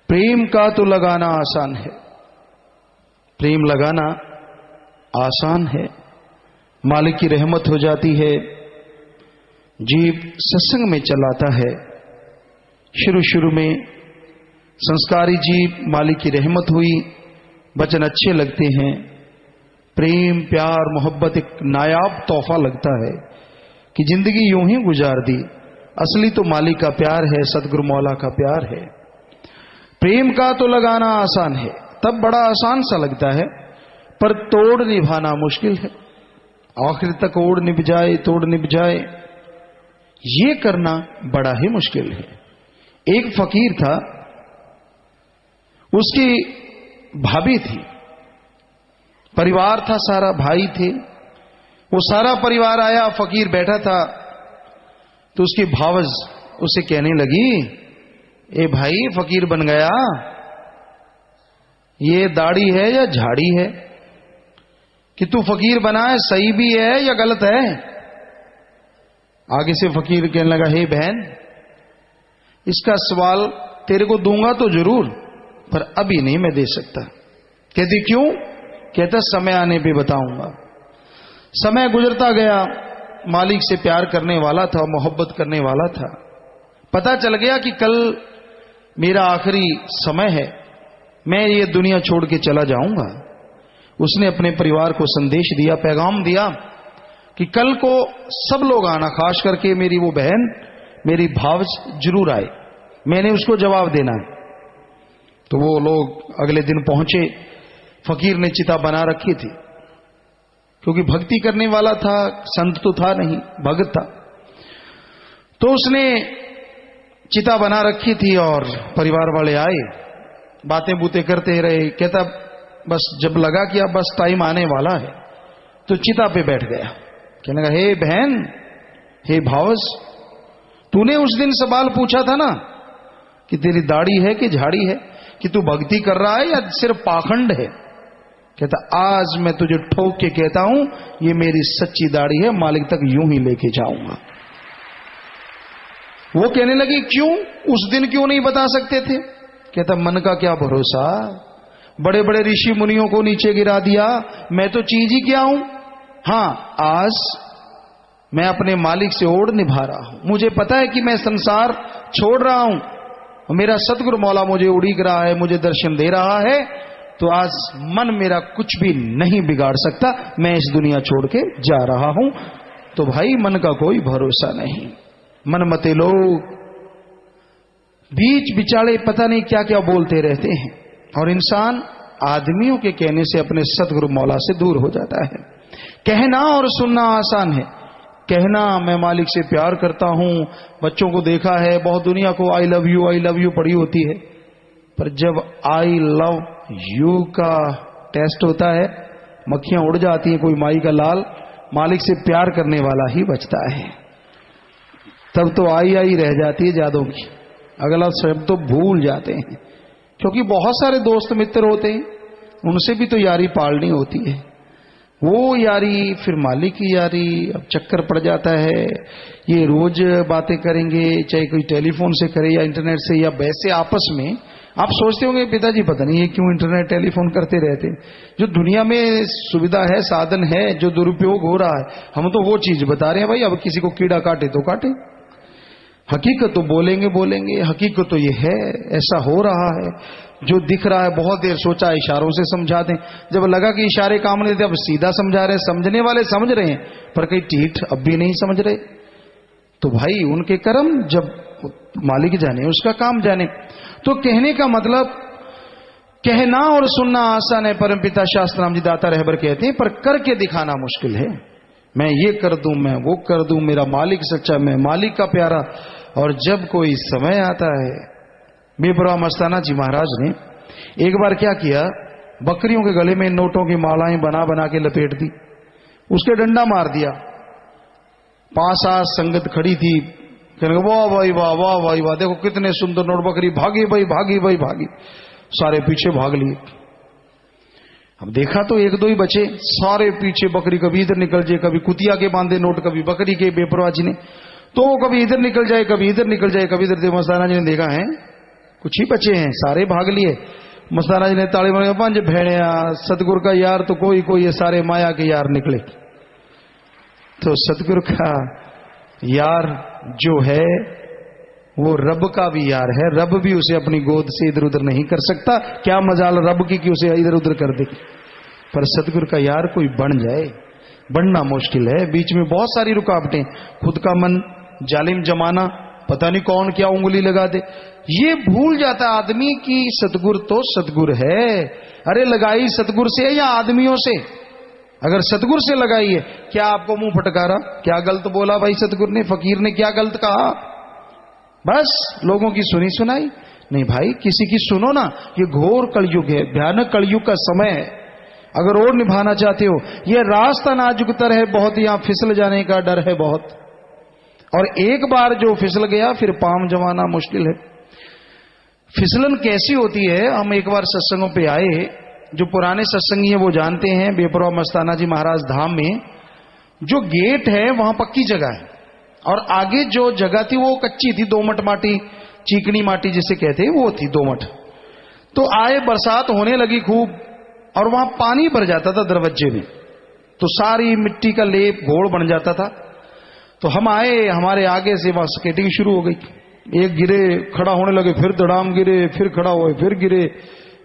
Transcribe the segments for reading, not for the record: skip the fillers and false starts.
प्रेम का तो लगाना आसान है, प्रेम लगाना आसान है, मालिक की रहमत हो जाती है। जीव सत्संग में चलाता है, शुरू शुरू में संस्कारी जीव, मालिक की रहमत हुई, वचन अच्छे लगते हैं, प्रेम प्यार मोहब्बत एक नायाब तोहफा लगता है कि जिंदगी यूं ही गुजार दी। असली तो मालिक का प्यार है, सतगुरु मौला का प्यार है। प्रेम का तो लगाना आसान है, तब बड़ा आसान सा लगता है, पर तोड़ निभाना मुश्किल है। आखिर तक ओढ़ निभ जाए, तोड़ निभ जाए, ये करना बड़ा ही मुश्किल है। एक फकीर था, उसकी भाभी थी, परिवार था सारा, भाई थे, वो सारा परिवार आया, फकीर बैठा था, तो उसकी भावज उसे कहने लगी, ए भाई फकीर बन गया, ये दाढ़ी है या झाड़ी है कि तू फकीर बना है, सही भी है या गलत है? आगे से फकीर कहने लगा, हे बहन, इसका सवाल तेरे को दूंगा तो जरूर, पर अभी नहीं मैं दे सकता। कहती क्यों? कहता समय आने पे बताऊंगा। समय गुजरता गया, मालिक से प्यार करने वाला था, मोहब्बत करने वाला था। पता चल गया कि कल मेरा आखिरी समय है, मैं ये दुनिया छोड़ के चला जाऊंगा। उसने अपने परिवार को संदेश दिया, पैगाम दिया कि कल को सब लोग आना, खास करके मेरी वो बहन, मेरी भावज जरूर आए, मैंने उसको जवाब देना है। तो वो लोग अगले दिन पहुंचे। फकीर ने चिता बना रखी थी, क्योंकि भक्ति करने वाला था, संत तो था नहीं, भगत था। तो उसने चिता बना रखी थी और परिवार वाले आए, बातें बूतें करते रहे। कहता बस जब लगा कि अब बस टाइम आने वाला है, तो चिता पे बैठ गया। कहने लगा, हे बहन, हे भावस, तूने उस दिन सवाल पूछा था ना कि तेरी दाढ़ी है कि झाड़ी है, कि तू भक्ति कर रहा है या सिर्फ पाखंड है? कहता आज मैं तुझे ठोक के कहता हूं, ये मेरी सच्ची दाढ़ी है, मालिक तक यूं ही लेके जाऊंगा। वो कहने लगी, क्यों? उस दिन क्यों नहीं बता सकते थे? कहता मन का क्या भरोसा, बड़े बड़े ऋषि मुनियों को नीचे गिरा दिया, मैं तो चीज ही क्या हूं। हां, आज मैं अपने मालिक से ओढ़ निभा रहा हूं, मुझे पता है कि मैं संसार छोड़ रहा हूं, मेरा सतगुरु मौला मुझे उड़ीक रहा है, मुझे दर्शन दे रहा है, तो आज मन मेरा कुछ भी नहीं बिगाड़ सकता, मैं इस दुनिया छोड़ के जा रहा हूं। तो भाई मन का कोई भरोसा नहीं। मन मते लोग बीच बिचाले पता नहीं क्या क्या बोलते रहते हैं, और इंसान आदमियों के कहने से अपने सतगुरु मौला से दूर हो जाता है। कहना और सुनना आसान है। कहना मैं मालिक से प्यार करता हूं, बच्चों को देखा है, बहुत दुनिया को आई लव यू पड़ी होती है, पर जब आई लव यू का टेस्ट होता है, मक्खियां उड़ जाती हैं, कोई माई का लाल, मालिक से प्यार करने वाला ही बचता है। तब तो आई रह जाती है जादों की, अगला शब्द तो भूल जाते हैं, क्योंकि बहुत सारे दोस्त मित्र होते हैं, उनसे भी तो यारी पालनी होती है। वो यारी फिर मालिक की यारी, अब चक्कर पड़ जाता है। ये रोज बातें करेंगे, चाहे कोई टेलीफोन से करे या इंटरनेट से या वैसे आपस में। आप सोचते होंगे पिताजी पता नहीं ये क्यों इंटरनेट टेलीफोन करते रहते, जो दुनिया में सुविधा है, साधन है, जो दुरुपयोग हो रहा है, हम तो वो चीज बता रहे हैं। भाई अब किसी को कीड़ा काटे तो काटे, हकीकत तो बोलेंगे, हकीकत तो ये है, ऐसा हो रहा है, जो दिख रहा है। बहुत देर सोचा इशारों से समझा दें, जब लगा कि इशारे काम नहीं थे, अब सीधा समझा रहे हैं। समझने वाले समझ रहे हैं, पर कई ठीठ अब भी नहीं समझ रहे। तो भाई उनके कर्म, जब मालिक जाने, उसका काम जाने। तो कहने का मतलब, कहना और सुनना आसान है, परमपिता शास्त्र राम जी दाता रहबर कहते हैं, पर करके दिखाना मुश्किल है। मैं ये कर दूं, मैं वो कर दूं, मेरा मालिक सच्चा, मैं मालिक का प्यारा। और जब कोई समय आता है, बेपरवाह मस्ताना जी महाराज ने एक बार क्या किया, बकरियों के गले में नोटों की मालाएं बना बना के लपेट दी, उसके डंडा मार दिया। 5-7 संगत खड़ी थी, कहने वाह भाई वाह, वाह भाई वाह, देखो कितने सुंदर नोट, बकरी भागी भाई, सारे पीछे भाग लिए। अब देखा तो 1-2 ही बचे, सारे पीछे बकरी, कभी इधर निकल जाए, कभी कुतिया के बांधे नोट, कभी बकरी के। बेपरवाह जी ने तो वो कभी इधर निकल जाए, कभी इधर निकल जाए, कभी इधर। मस्ताना जी ने देखा है कुछ ही बचे हैं, सारे भाग लिए। मस्ताना जी ने ताली मार पंज भेड़िया, सतगुरु का यार तो कोई कोई, ये सारे माया के यार निकले। तो सतगुरु का यार जो है वो रब का भी यार है, रब भी उसे अपनी गोद से इधर उधर नहीं कर सकता। क्या मजाल रब की कि उसे इधर उधर कर दे, पर सतगुरु का यार कोई बन जाए, बनना मुश्किल है। बीच में बहुत सारी रुकावटें, खुद का मन, जालिम जमाना, पता नहीं कौन क्या उंगली लगा दे। ये भूल जाता आदमी कि सतगुरु तो सतगुरु है। अरे लगाई सतगुरु से या आदमियों से? अगर सतगुरु से लगाई है, क्या आपको मुंह फटकारा? क्या गलत बोला भाई सतगुरु ने, फकीर ने क्या गलत कहा? बस लोगों की सुनी सुनाई नहीं भाई, किसी की सुनो ना। ये घोर कलयुग है, भयानक कलयुग का समय है। अगर और निभाना चाहते हो, ये रास्ता नाजुकतर है बहुत, यहां फिसल जाने का डर है बहुत। और एक बार जो फिसल गया फिर पांव जमाना मुश्किल है। फिसलन कैसी होती है? हम एक बार सत्संगों पे आए, जो पुराने सत्संगी है वो जानते हैं। बेपरवाह मस्ताना जी महाराज धाम में जो गेट है वहां पक्की जगह है, और आगे जो जगह थी वो कच्ची थी, दोमट माटी, चीकनी माटी जिसे कहते हैं वो थी दोमट। तो आए, बरसात होने लगी खूब, और वहां पानी भर जाता था दरवाजे में, तो सारी मिट्टी का लेप घोड़ बन जाता था। तो हम आए, हमारे आगे से वहां स्केटिंग शुरू हो गई। एक गिरे, खड़ा होने लगे, फिर दड़ाम गिरे, फिर खड़ा हुए, फिर गिरे।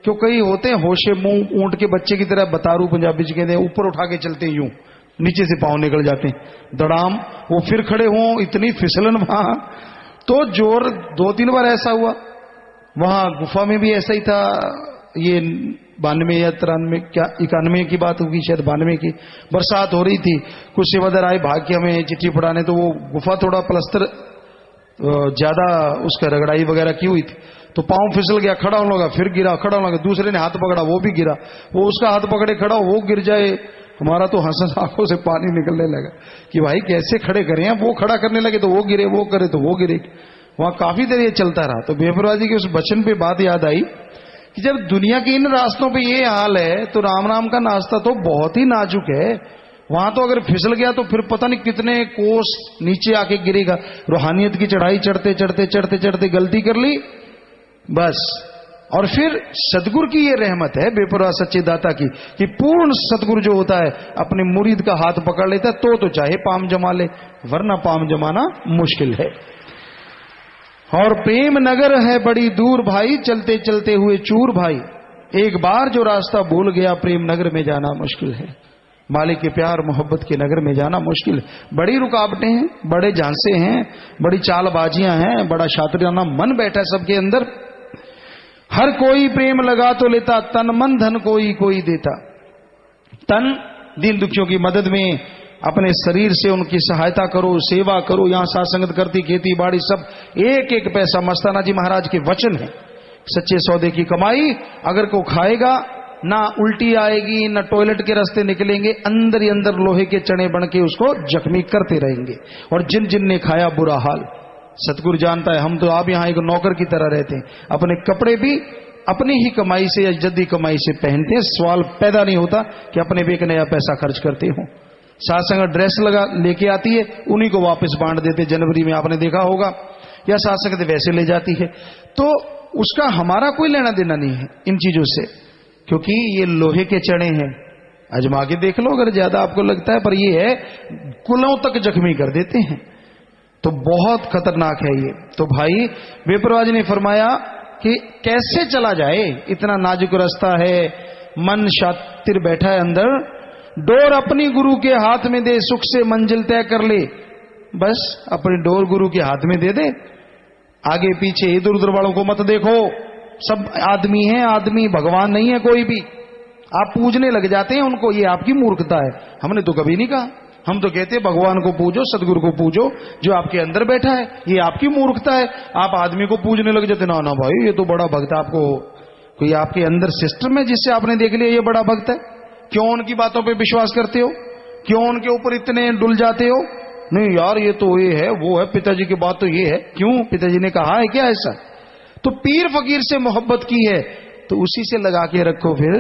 क्यों कई होते हैं होशे मुंह ऊंट के बच्चे की तरह, बतारू पंजाबी जी कहते हैं, ऊपर उठा के चलते यूं, नीचे से पांव निकल जाते हैं, दड़ाम। वो फिर खड़े हों, इतनी फिसलन वहां, तो जोर 2-3 बार ऐसा हुआ। वहां गुफा में भी ऐसा ही था। ये 92 या 93 क्या 91 की बात होगी शायद, 92 की बरसात हो रही थी। कुछ सेवादार आए भाग के हमें चिट्ठी पढ़ाने, तो वो गुफा थोड़ा प्लस्तर ज्यादा उसका रगड़ाई वगैरह की हुई थी, तो पांव फिसल गया, खड़ा होने लगा, फिर गिरा, खड़ा होने लगा, दूसरे ने हाथ पकड़ा, वो भी गिरा, वो उसका हाथ पकड़े खड़ा, वो गिर जाए। हमारा तो हंस आंखों से पानी निकलने लगा कि भाई कैसे खड़े करें। वो खड़ा करने लगे तो वो गिरे, वो करे तो वो गिरे। वहां काफी देर ये चलता रहा। तो बेपरवाह जी के उस वचन पे बात याद आई कि जब दुनिया के इन रास्तों पे ये हाल है, तो राम राम का नाश्ता तो बहुत ही नाजुक है। वहां तो अगर फिसल गया तो फिर पता नहीं कितने कोस नीचे आके गिरेगा। रूहानियत की चढ़ाई चढ़ते चढ़ते चढ़ते चढ़ते गलती कर ली बस। और फिर सतगुरु की ये रहमत है बेपरवाह सच्चे दाता की, कि पूर्ण सतगुरु जो होता है अपने मुरीद का हाथ पकड़ लेता है, तो चाहे पाम जमा ले, वरना पाम जमाना मुश्किल है। और प्रेम नगर है बड़ी दूर भाई, चलते चलते हुए चूर भाई। एक बार जो रास्ता भूल गया, प्रेम नगर में जाना मुश्किल है। मालिक के प्यार मोहब्बत के नगर में जाना मुश्किल है। बड़ी रुकावटें हैं, बड़े झांसे हैं, बड़ी चालबाजियां हैं, बड़ा शातिराना मन बैठा है सबके अंदर। हर कोई प्रेम लगा तो लेता, तन मन धन कोई कोई देता। तन दीन दुखियों की मदद में, अपने शरीर से उनकी सहायता करो, सेवा करो। यहां सासंगत करती, खेती बाड़ी सब, एक एक पैसा मस्ताना जी महाराज के वचन है। सच्चे सौदे की कमाई अगर को खाएगा, ना उल्टी आएगी, ना टॉयलेट के रास्ते निकलेंगे, अंदर ही अंदर लोहे के चने बन के उसको जख्मी करते रहेंगे। और जिन जिन ने खाया बुरा हाल, सतगुरु जानता है। हम तो आप यहां एक नौकर की तरह रहते हैं, अपने कपड़े भी अपनी ही कमाई से या जद्दी कमाई से पहनते हैं। सवाल पैदा नहीं होता कि अपने भी एक नया पैसा खर्च करते हो। सासंग ड्रेस लगा लेके आती है, उन्हीं को वापस बांट देते। जनवरी में आपने देखा होगा, या सासंग वैसे ले जाती है। तो उसका हमारा कोई लेना देना नहीं है इन चीजों से, क्योंकि ये लोहे के चने हैं। आजमा के देख लो अगर ज्यादा आपको लगता है, पर ये है कुलों तक जख्मी कर देते हैं। तो बहुत खतरनाक है ये। तो भाई बेपरवाह जी ने फरमाया कि कैसे चला जाए, इतना नाजुक रास्ता है, मन शातिर बैठा है अंदर। डोर अपनी गुरु के हाथ में दे, सुख से मंजिल तय कर ले। बस अपनी डोर गुरु के हाथ में दे दे, आगे पीछे इधर उधर वालों को मत देखो। सब आदमी हैं, आदमी भगवान नहीं है कोई भी। आप पूजने लग जाते हैं उनको, ये आपकी मूर्खता है। हमने तो कभी नहीं कहा, हम तो कहते हैं भगवान को पूजो, सदगुरु को पूजो जो आपके अंदर बैठा है। ये आपकी मूर्खता है, आप आदमी को पूजने लग जाते। ना ना भाई, ये तो बड़ा भक्त है। आपको कोई आपके अंदर सिस्टम है जिससे आपने देख लिया ये बड़ा भक्त है? क्यों उनकी बातों पे विश्वास करते हो? क्यों उनके ऊपर इतने डुल जाते हो? नहीं यार, ये तो ये है, वो है, पिताजी की बात तो ये है। क्यों? पिताजी ने कहा है क्या ऐसा? तो पीर फकीर से मोहब्बत की है तो उसी से लगा के रखो। फिर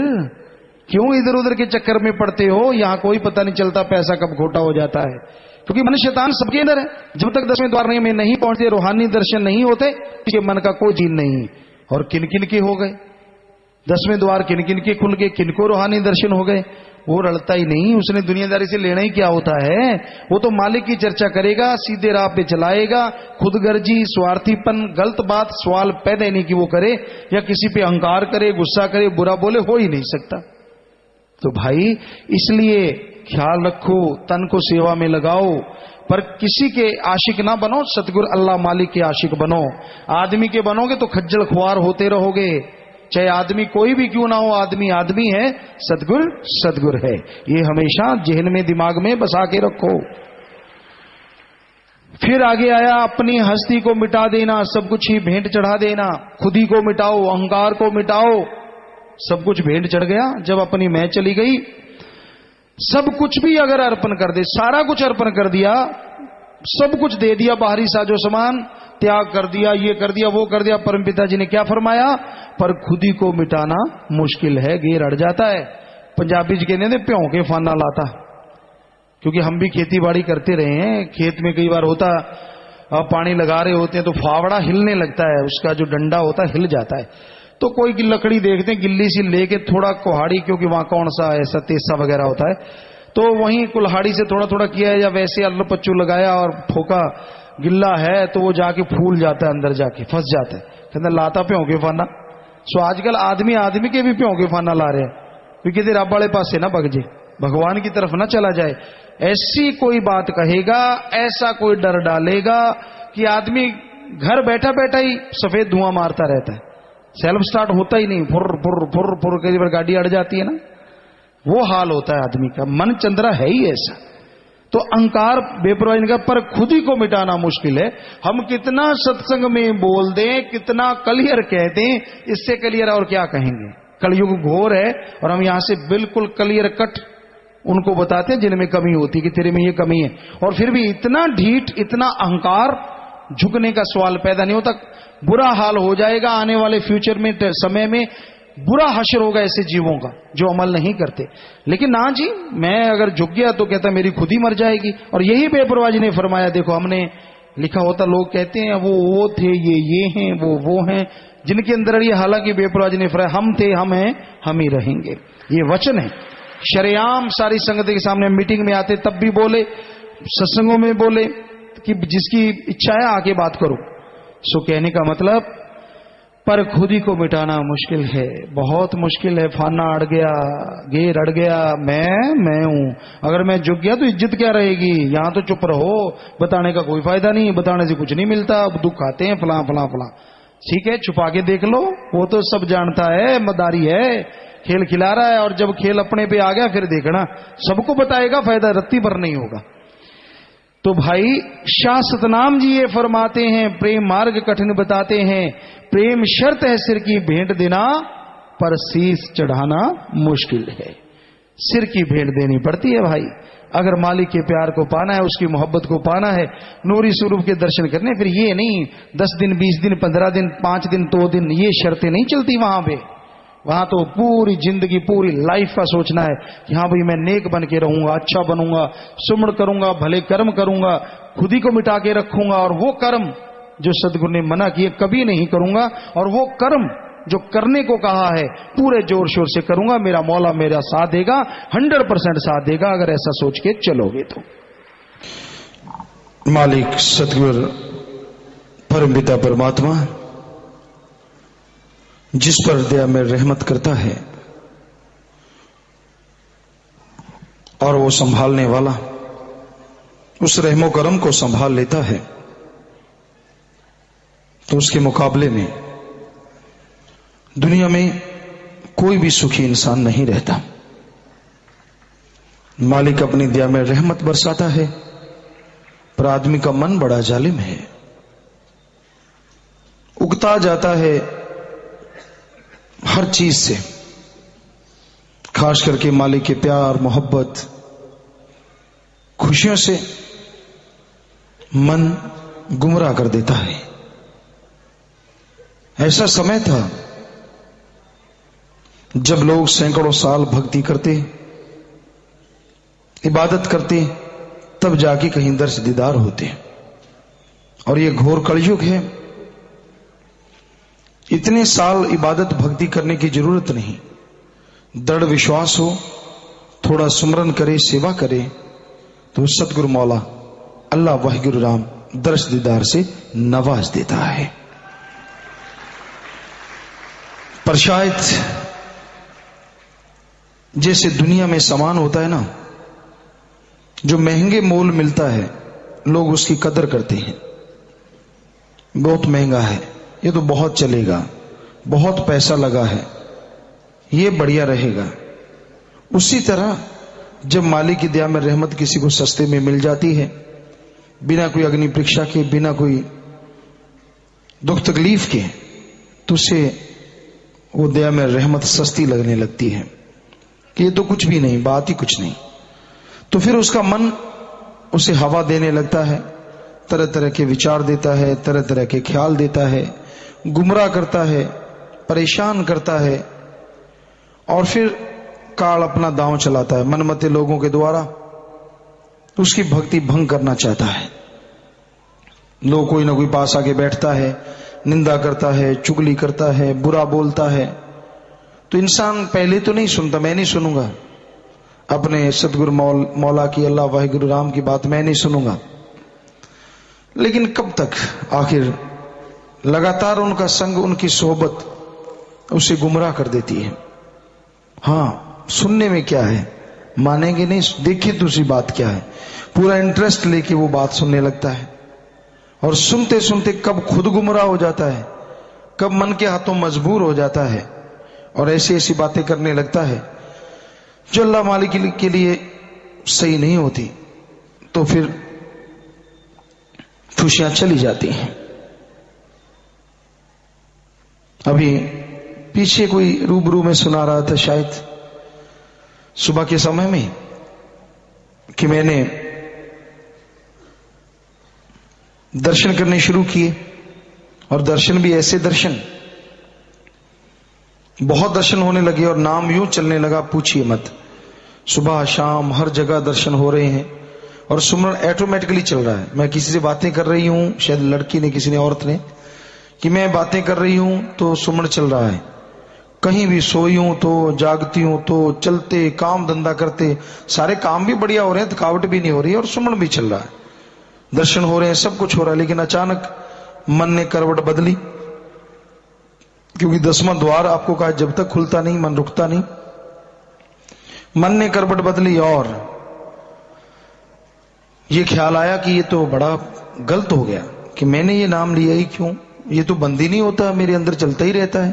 क्यों इधर उधर के चक्कर में पड़ते हो? यहां कोई पता नहीं चलता पैसा कब खोटा हो जाता है, क्योंकि मन शैतान सबके अंदर है। जब तक 10वें द्वार में नहीं पहुंचते, रूहानी दर्शन नहीं होते, इसके मन का कोई चीज नहीं। और किन किन के हो गए, 10वें द्वार किन किन के खुल गए, किनको रूहानी दर्शन हो गए। वो रड़ता ही नहीं, उसने दुनियादारी से लेना ही क्या होता है। वो तो मालिक की चर्चा करेगा, सीधे राह पे चलाएगा। खुदगर्जी, स्वार्थीपन, गलत बात, सवाल पैदा नहीं कि वो करे, या किसी पे अहंकार करे, गुस्सा करे, बुरा बोले, हो ही नहीं सकता। तो भाई इसलिए ख्याल रखो, तन को सेवा में लगाओ, पर किसी के आशिक ना बनो, सतगुरु अल्लाह मालिक के आशिक बनो। आदमी के बनोगे तो खज्जल खुआर होते रहोगे। चाहे आदमी कोई भी क्यों ना हो, आदमी आदमी है, सतगुर सतगुर है। ये हमेशा जहन में, दिमाग में बसा के रखो। फिर आगे आया, अपनी हस्ती को मिटा देना, सब कुछ ही भेंट चढ़ा देना। खुद ही को मिटाओ, अहंकार को मिटाओ, सब कुछ भेंट चढ़ गया। जब अपनी मैं चली गई, सब कुछ भी अगर अर्पण कर दे, सारा कुछ अर्पण कर दिया, सब कुछ दे दिया, बाहरी साजो सामान त्याग कर दिया, ये कर दिया, वो कर दिया, परमपिता जी ने क्या फरमाया, पर खुद ही को मिटाना मुश्किल है, घेर अड़ जाता है। पंजाबी जी कहते हैं प्यों के फाना लाता, क्योंकि हम भी खेती बाड़ी करते रहे हैं। खेत में कई बार होता, पानी लगा रहे होते हैं तो फावड़ा हिलने लगता है, उसका जो डंडा होता है हिल जाता है। तो कोई लकड़ी देखते हैं गिल्ली सी लेके, थोड़ा कुहाड़ी, क्योंकि वहां कौन सा ऐसा तेसा वगैरह होता है, तो वहीं कुल्हाड़ी से थोड़ा थोड़ा किया, या वैसे अल्लू पच्चू लगाया और ठोका, गिल्ला है तो वो जाके फूल जाता है, अंदर जाके फंस जाता है। कहते लाता प्यों के फाना। सो आजकल आदमी आदमी के भी प्यों के फाना ला रहे हैं, क्योंकि रब वाले पास से ना भग जाए, भगवान की तरफ ना चला जाए। ऐसी कोई बात कहेगा, ऐसा कोई डर डालेगा कि आदमी घर बैठा बैठा ही सफेद धुआं मारता रहता है, सेल्फ स्टार्ट होता ही नहीं, फुर फुर फुर फुर, कई बार गाड़ी अड़ जाती है ना, वो हाल होता है आदमी का। मन चंद्रा है ही ऐसा। तो अहंकार, बेपरवाही का, पर खुद ही को मिटाना मुश्किल है। हम कितना सत्संग में बोल दें, कितना क्लियर कह दें, इससे क्लियर और क्या कहेंगे। कलयुग घोर है और हम यहां से बिल्कुल क्लियर कट उनको बताते हैं जिनमें कमी होती है कि तेरे में ये कमी है, और फिर भी इतना ढीठ, इतना अहंकार, झुकने का सवाल पैदा नहीं होता। बुरा हाल हो जाएगा आने वाले फ्यूचर में, समय में बुरा हश्र होगा ऐसे जीवों का जो अमल नहीं करते। लेकिन ना जी, मैं अगर झुक गया तो कहता मेरी खुद ही मर जाएगी। और यही बेपरवाह जी ने फरमाया। देखो हमने लिखा होता, लोग कहते हैं वो थे, ये हैं, वो हैं, जिनके अंदर ये, हालांकि बेपरवाह जी ने फरमाया हम थे, हम हैं, हम ही रहेंगे। ये वचन है, शरेआम सारी संगत के सामने। मीटिंग में आते तब भी बोले, सत्संगों में बोले कि जिसकी इच्छा है आके बात करो। सो कहने का मतलब, पर खुद ही को मिटाना मुश्किल है, बहुत मुश्किल है। फाना अड़ गया, घेर अड़ गया, मैं हूं। अगर मैं झुक गया तो इज्जत क्या रहेगी। यहां तो चुप रहो, बताने का कोई फायदा नहीं, बताने से कुछ नहीं मिलता। अब दुख आते हैं फला फला फला, ठीक है छुपा के देख लो, वो तो सब जानता है, मदारी है, खेल खिला रहा है। और जब खेल अपने पे आ गया फिर देखना, सबको बताएगा, फायदा रत्ती पर नहीं होगा। तो भाई शाह सतनाम जी ये फरमाते हैं, प्रेम मार्ग कठिन बताते हैं, प्रेम शर्त है सिर की भेंट देना, पर शीश चढ़ाना मुश्किल है। सिर की भेंट देनी पड़ती है भाई, अगर मालिक के प्यार को पाना है, उसकी मोहब्बत को पाना है, नूरी स्वरूप के दर्शन करने। फिर ये नहीं 10 दिन 20 दिन 15 दिन 5 दिन 2 दिन, ये शर्तें नहीं चलती वहां पे। वहां तो पूरी जिंदगी, पूरी लाइफ का सोचना है कि हाँ भाई मैं नेक बन के रहूंगा, अच्छा बनूंगा, सुमण करूंगा, भले कर्म करूंगा, खुद ही को मिटा के रखूंगा, और वो कर्म जो सदगुरु ने मना किए कभी नहीं करूंगा, और वो कर्म जो करने को कहा है पूरे जोर शोर से करूंगा। मेरा मौला मेरा साथ देगा, 100% साथ देगा, अगर ऐसा सोच के चलोगे तो। मालिक सतगुरु परम पिता परमात्मा जिस पर दया में रहमत करता है और वो संभालने वाला उस रहमो करम को संभाल लेता है, तो उसके मुकाबले में दुनिया में कोई भी सुखी इंसान नहीं रहता। मालिक अपनी दया में रहमत बरसाता है, पर आदमी का मन बड़ा जालिम है, उगता जाता है हर चीज से, खास करके मालिक के प्यार मोहब्बत खुशियों से मन गुमराह कर देता है। ऐसा समय था जब लोग सैकड़ों साल भक्ति करते, इबादत करते, तब जाके कहीं दर्श दीदार होते। और ये घोर कलयुग है, इतने साल इबादत भक्ति करने की जरूरत नहीं, दृढ़ विश्वास हो, थोड़ा सुमरन करे, सेवा करे, तो सतगुरु मौला अल्लाह वाहिगुरु राम दर्श दीदार से नवाज देता है। पर शायद जैसे दुनिया में सामान होता है ना, जो महंगे मोल मिलता है लोग उसकी कदर करते हैं। बहुत महंगा है, ये तो बहुत चलेगा, बहुत पैसा लगा है, ये बढ़िया रहेगा। उसी तरह जब मालिक की दया में रहमत किसी को सस्ते में मिल जाती है, बिना कोई अग्नि परीक्षा के, बिना कोई दुख तकलीफ के, तो उसे वो दया में रहमत सस्ती लगने लगती है कि ये तो कुछ भी नहीं, बात ही कुछ नहीं। तो फिर उसका मन उसे हवा देने लगता है, तरह तरह के विचार देता है, तरह तरह के ख्याल देता है, गुमराह करता है, परेशान करता है, और फिर काल अपना दांव चलाता है मनमते लोगों के द्वारा, उसकी भक्ति भंग करना चाहता है। लोग कोई ना कोई पास आके बैठता है, निंदा करता है, चुगली करता है, बुरा बोलता है, तो इंसान पहले तो नहीं सुनता, मैं नहीं सुनूंगा अपने सतगुरु मौला की, अल्लाह वाहिगुरु राम की बात मैं नहीं सुनूंगा। लेकिन कब तक, आखिर लगातार उनका संग, उनकी सोहबत उसे गुमराह कर देती है। हाँ, सुनने में क्या है, मानेंगे नहीं, देखिए दूसरी बात क्या है, पूरा इंटरेस्ट लेके वो बात सुनने लगता है, और सुनते सुनते कब खुद गुमराह हो जाता है, कब मन के हाथों मजबूर हो जाता है और ऐसी ऐसी बातें करने लगता है जो अल्लाह मालिक के लिए सही नहीं होती, तो फिर खुशियां चली जाती हैं। अभी पीछे कोई रूबरू में सुना रहा था, शायद सुबह के समय में, कि मैंने दर्शन करने शुरू किए, और दर्शन भी ऐसे दर्शन, बहुत दर्शन होने लगे और नाम यूं चलने लगा, पूछिए मत। सुबह शाम हर जगह दर्शन हो रहे हैं और सुमरन ऑटोमेटिकली चल रहा है। मैं किसी से बातें कर रही हूं, शायद लड़की ने, किसी ने, औरत ने, कि मैं बातें कर रही हूं तो सुमरन चल रहा है। कहीं भी सोई हूं तो, जागती हूं तो, चलते काम धंधा करते, सारे काम भी बढ़िया हो रहे हैं, थकावट भी नहीं हो रही है, और सुमरन भी चल रहा है, दर्शन हो रहे हैं, सब कुछ हो रहा है। लेकिन अचानक मन ने करवट बदली, क्योंकि 10वां द्वार आपको कहा जब तक खुलता नहीं मन रुकता नहीं। मन ने करवट बदली और ये ख्याल आया कि ये तो बड़ा गलत हो गया कि मैंने ये नाम लिया ही क्यों, ये तो बंद ही नहीं होता, मेरे अंदर चलता ही रहता है,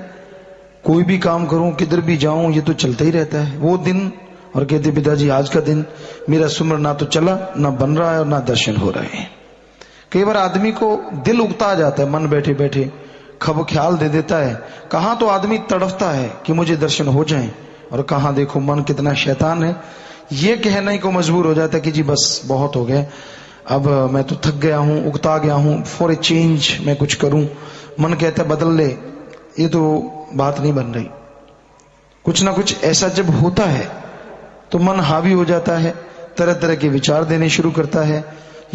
कोई भी काम करूं, किधर भी जाऊं, ये तो चलता ही रहता है। वो दिन, और कहते पिताजी आज का दिन मेरा सुमरन ना तो चला, ना बन रहा है, और ना दर्शन हो रहे हैं। कई बार आदमी को दिल उगता जाता है, मन बैठे बैठे खब ख्याल दे देता है। कहां तो आदमी तड़फता है कि मुझे दर्शन हो जाएं, और कहां देखो मन कितना शैतान है, ये कहने को मजबूर हो जाता है कि जी बस बहुत हो गया, अब मैं तो थक गया हूं, उगता गया हूं, फॉर ए चेंज मैं कुछ करूं। मन कहता है बदल ले, ये तो बात नहीं बन रही। कुछ ना कुछ ऐसा जब होता है तो मन हावी हो जाता है, तरह तरह के विचार देने शुरू करता है,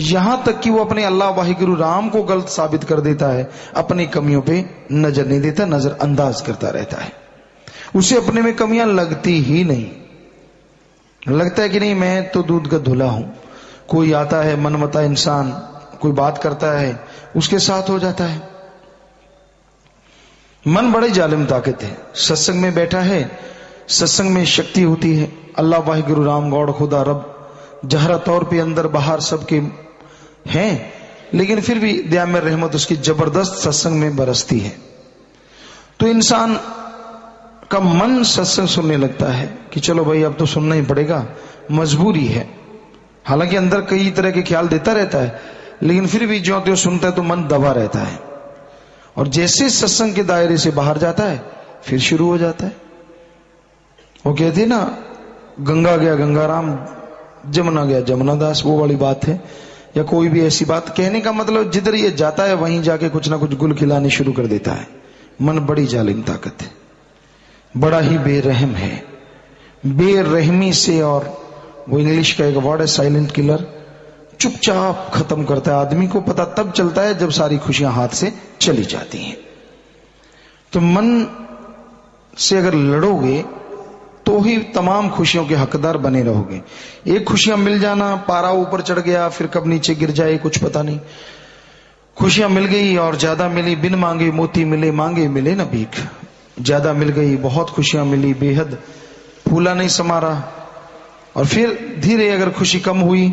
यहां तक कि वो अपने अल्लाह वाहिगुरु राम को गलत साबित कर देता है, अपनी कमियों पे नजर नहीं देता, नजर अंदाज करता रहता है। उसे अपने में कमियां लगती ही नहीं, लगता है कि नहीं मैं तो दूध का धुला हूं। कोई आता है मनमता इंसान, कोई बात करता है, उसके साथ हो जाता है। मन बड़े जालिम ताकत है। सत्संग में बैठा है, सत्संग में शक्ति होती है, अल्लाह वाहिगुरु राम गौड़ खुदा रब जहरा तौर पे अंदर बाहर सबके हैं, लेकिन फिर भी दया में रहमत उसकी जबरदस्त सत्संग में बरसती है। तो इंसान का मन सत्संग सुनने लगता है कि चलो भाई अब तो सुनना ही पड़ेगा, मजबूरी है। हालांकि अंदर कई तरह के ख्याल देता रहता है, लेकिन फिर भी ज्यों त्यों सुनता है तो मन दबा रहता है। और जैसे सत्संग के दायरे से बाहर जाता है फिर शुरू हो जाता है। वो कहते ना, गंगा गया गंगाराम, जमुना गया जमुना दास, वो वाली बात है। या कोई भी ऐसी बात कहने का मतलब, जिधर ये जाता है वहीं जाके कुछ ना कुछ गुल खिलाने शुरू कर देता है। मन बड़ी जालिम ताकत है, बड़ा ही बेरहम है, बेरहमी से, और वो इंग्लिश का एक वर्ड है साइलेंट किलर, चुपचाप खत्म करता है। आदमी को पता तब चलता है जब सारी खुशियां हाथ से चली जाती हैं। तो मन से अगर लड़ोगे तो ही तमाम खुशियों के हकदार बने रहोगे। एक खुशियां मिल जाना, पारा ऊपर चढ़ गया, फिर कब नीचे गिर जाए कुछ पता नहीं। खुशियां मिल गई और ज्यादा मिली, बिन मांगे मोती मिले, मांगे मिले न भीख। ज्यादा मिल गई, बहुत खुशियां मिली, बेहद फूला नहीं समारा, और फिर धीरे अगर खुशी कम हुई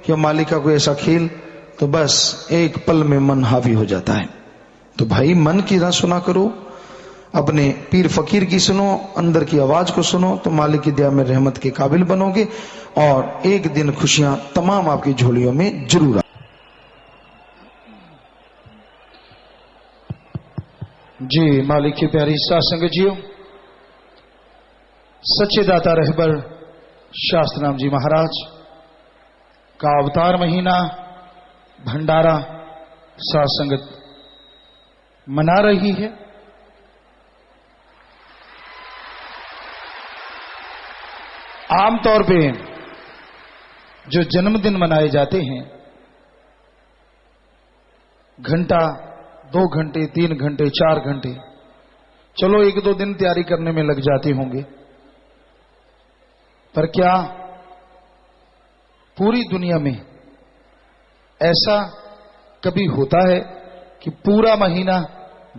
कि मालिक का कोई ऐसा खेल, तो बस एक पल में मन हावी हो जाता है। तो भाई मन की ना सुना करो, अपने पीर फकीर की सुनो, अंदर की आवाज को सुनो, तो मालिक की दया में रहमत के काबिल बनोगे और एक दिन खुशियां तमाम आपकी झोलियों में जरूर। जी मालिक की प्यारी साध संगत जियो, सच्चे दाता रहबर शास्त्रनाम जी महाराज का अवतार महीना भंडारा साध संगत मना रही है। आमतौर पे जो जन्मदिन मनाए जाते हैं, घंटा 2 घंटे 3 घंटे 4 घंटे, चलो 1-2 दिन तैयारी करने में लग जाते होंगे, पर क्या पूरी दुनिया में ऐसा कभी होता है कि पूरा महीना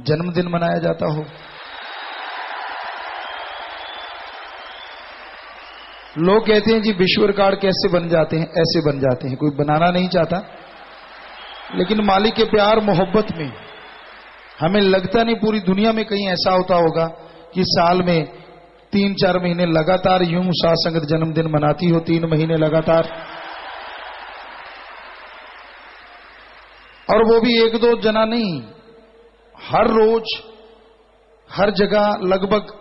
जन्मदिन मनाया जाता हो? लोग कहते हैं जी विश्व रिकॉर्ड कैसे बन जाते हैं, ऐसे बन जाते हैं, कोई बनाना नहीं चाहता, लेकिन मालिक के प्यार मोहब्बत में हमें लगता नहीं पूरी दुनिया में कहीं ऐसा होता होगा कि साल में 3-4 महीने लगातार यूं साध संगत जन्मदिन मनाती हो, 3 महीने लगातार, और वो भी 1-2 जना नहीं, हर रोज हर जगह लगभग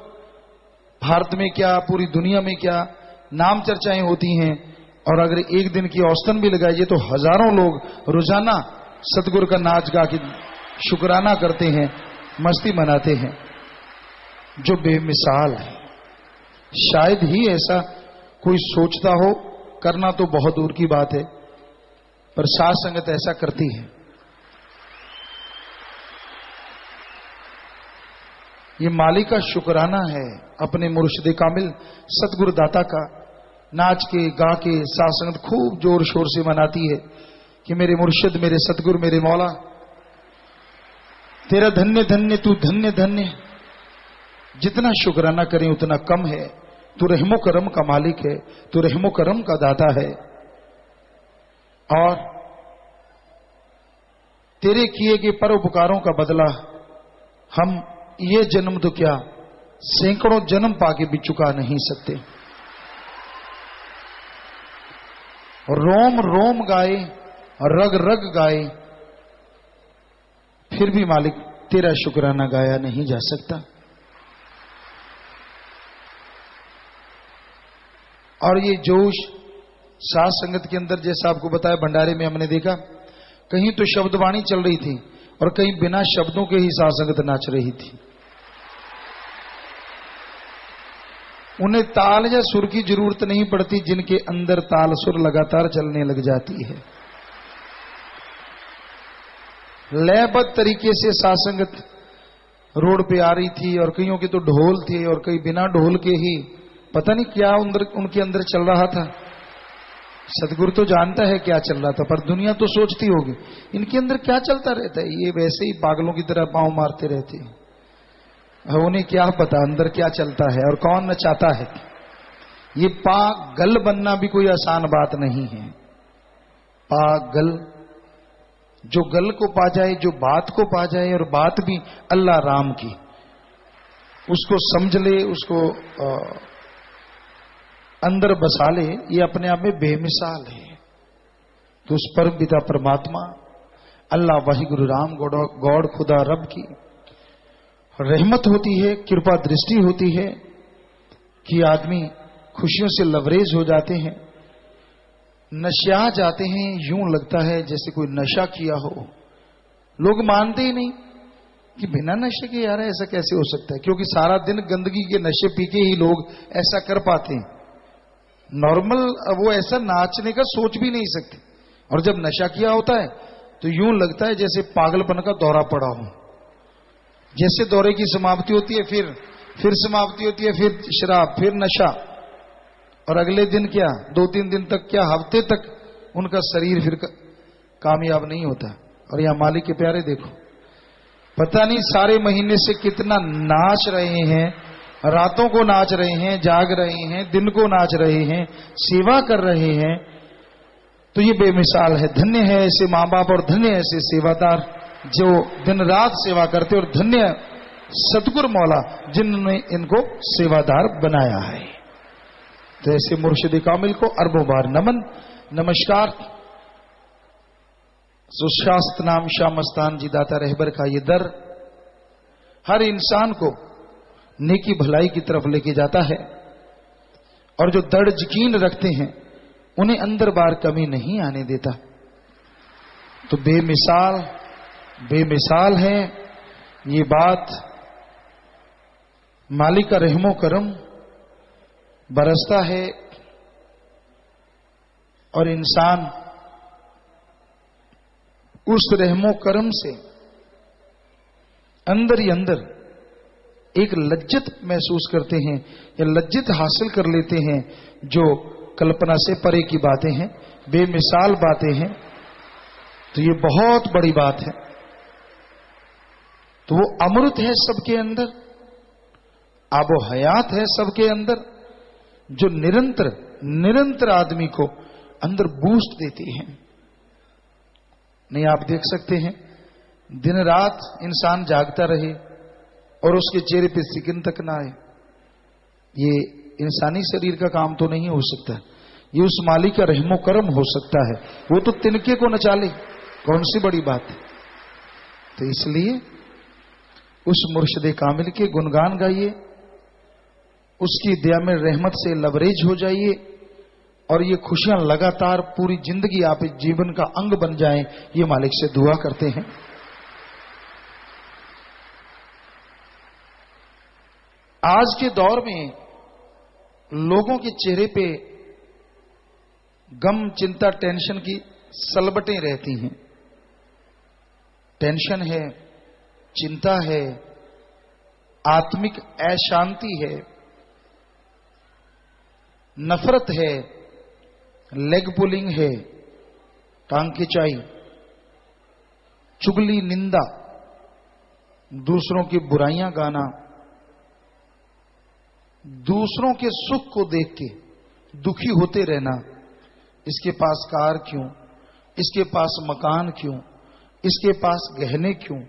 भारत में क्या पूरी दुनिया में क्या नाम चर्चाएं होती हैं। और अगर एक दिन की औसतन भी लगाइए तो हजारों लोग रोजाना सतगुरु का नाच गा के शुक्राना करते हैं, मस्ती मनाते हैं, जो बेमिसाल है। शायद ही ऐसा कोई सोचता हो, करना तो बहुत दूर की बात है, पर साध संगत ऐसा करती है। ये मालिक का शुक्राना है अपने मुर्शिद कामिल सतगुरु दाता का। नाच के गा के साध संगत खूब जोर शोर से मनाती है कि मेरे मुर्शिद, मेरे सतगुरु, मेरे मौला, तेरा धन्य धन्य, तू धन्य धन्य। जितना शुक्राना करें उतना कम है। तू रहमो करम का मालिक है, तू रहमो करम का दाता है, और तेरे किए गए परोपकारों का बदला हम ये जन्म तो क्या सैकड़ों जन्म पाके भी चुका नहीं सकते। रोम रोम गाए और रग रग गाए, फिर भी मालिक तेरा शुक्राना गाया नहीं जा सकता। और ये जोश साध संगत के अंदर, जैसा आपको बताया भंडारे में हमने देखा, कहीं तो शब्दवाणी चल रही थी और कहीं बिना शब्दों के ही साध संगत नाच रही थी। उन्हें ताल या सुर की जरूरत नहीं पड़ती, जिनके अंदर ताल सुर लगातार चलने लग जाती है। लयबद्ध तरीके से साध संगत रोड पे आ रही थी, और कईयों के तो ढोल थे और कई बिना ढोल के ही, पता नहीं क्या उनके अंदर चल रहा था। सतगुरु तो जानता है क्या चल रहा था, पर दुनिया तो सोचती होगी इनके अंदर क्या चलता रहता है, ये वैसे ही पागलों की तरह पांव मारते रहते हैं। उन्हें क्या पता अंदर क्या चलता है और कौन नचाता है। ये पागल बनना भी कोई आसान बात नहीं है। पागल, जो गल को पा जाए, जो बात को पा जाए, और बात भी अल्लाह राम की, उसको समझ ले, उसको अंदर बसा ले, ये अपने आप में बेमिसाल है। तो उस परम पिता परमात्मा अल्लाह वही गुरु राम गॉड खुदा रब की रहमत होती है, कृपा दृष्टि होती है कि आदमी खुशियों से लवरेज हो जाते हैं, नशा जाते हैं। यूं लगता है जैसे कोई नशा किया हो। लोग मानते ही नहीं कि बिना नशे के यार ऐसा कैसे हो सकता है, क्योंकि सारा दिन गंदगी के नशे पी के ही लोग ऐसा कर पाते हैं। नॉर्मल वो ऐसा नाचने का सोच भी नहीं सकते, और जब नशा किया होता है तो यूं लगता है जैसे पागलपन का दौरा पड़ा हो। जैसे दौरे की समाप्ति होती है, फिर समाप्ति होती है, फिर शराब, फिर नशा, और अगले दिन क्या, 2-3 दिन तक क्या, हफ्ते तक उनका शरीर फिर कामयाब नहीं होता। और यहां मालिक के प्यारे देखो, पता नहीं सारे महीने से कितना नाच रहे हैं, रातों को नाच रहे हैं, जाग रहे हैं, दिन को नाच रहे हैं, सेवा कर रहे हैं। तो ये बेमिसाल है। धन्य है ऐसे माँ बाप और धन्य ऐसे सेवादार जो दिन रात सेवा करते, और धन्य सतगुरु मौला जिन्होंने इनको सेवादार बनाया है। तो ऐसे मुर्शिद कामिल को अरबों बार नमन, नमस्कार। सुशास्त्र नाम शाह मस्तान जी दाता रहबर का ये दर हर इंसान को नेकी भलाई की तरफ लेके जाता है, और जो दृढ़ यकीन रखते हैं उन्हें अंदर बार कमी नहीं आने देता। तो बेमिसाल है ये बात। मालिक का रहमो करम बरसता है, और इंसान उस रहमो करम से अंदर ही अंदर एक लज्जत महसूस करते हैं, या लज्जत हासिल कर लेते हैं, जो कल्पना से परे की बातें हैं, बेमिसाल बातें हैं। तो ये बहुत बड़ी बात है। तो वो अमृत है सबके अंदर, आबो हयात है सबके अंदर, जो निरंतर आदमी को अंदर बूस्ट देती है। नहीं, आप देख सकते हैं दिन रात इंसान जागता रहे और उसके चेहरे पे सिकन तक ना आए, ये इंसानी शरीर का काम तो नहीं हो सकता। ये उस मालिक का रहमो करम हो सकता है। वो तो तिनके को नचा ले, कौन सी बड़ी बात है। तो इसलिए उस मुर्शिद कामिल के गुणगान गाइए, उसकी दया में रहमत से लबरेज हो जाइए, और ये खुशियां लगातार पूरी जिंदगी आप इस जीवन का अंग बन जाएं, ये मालिक से दुआ करते हैं। आज के दौर में लोगों के चेहरे पे गम, चिंता, टेंशन की सलबटें रहती हैं। टेंशन है, चिंता है, आत्मिक अशांति है, नफरत है, लेग पुलिंग है, टांग खिंचाई, चुगली, निंदा, दूसरों की बुराइयां गाना, दूसरों के सुख को देख के दुखी होते रहना। इसके पास कार क्यों, इसके पास मकान क्यों, इसके पास गहने क्यों,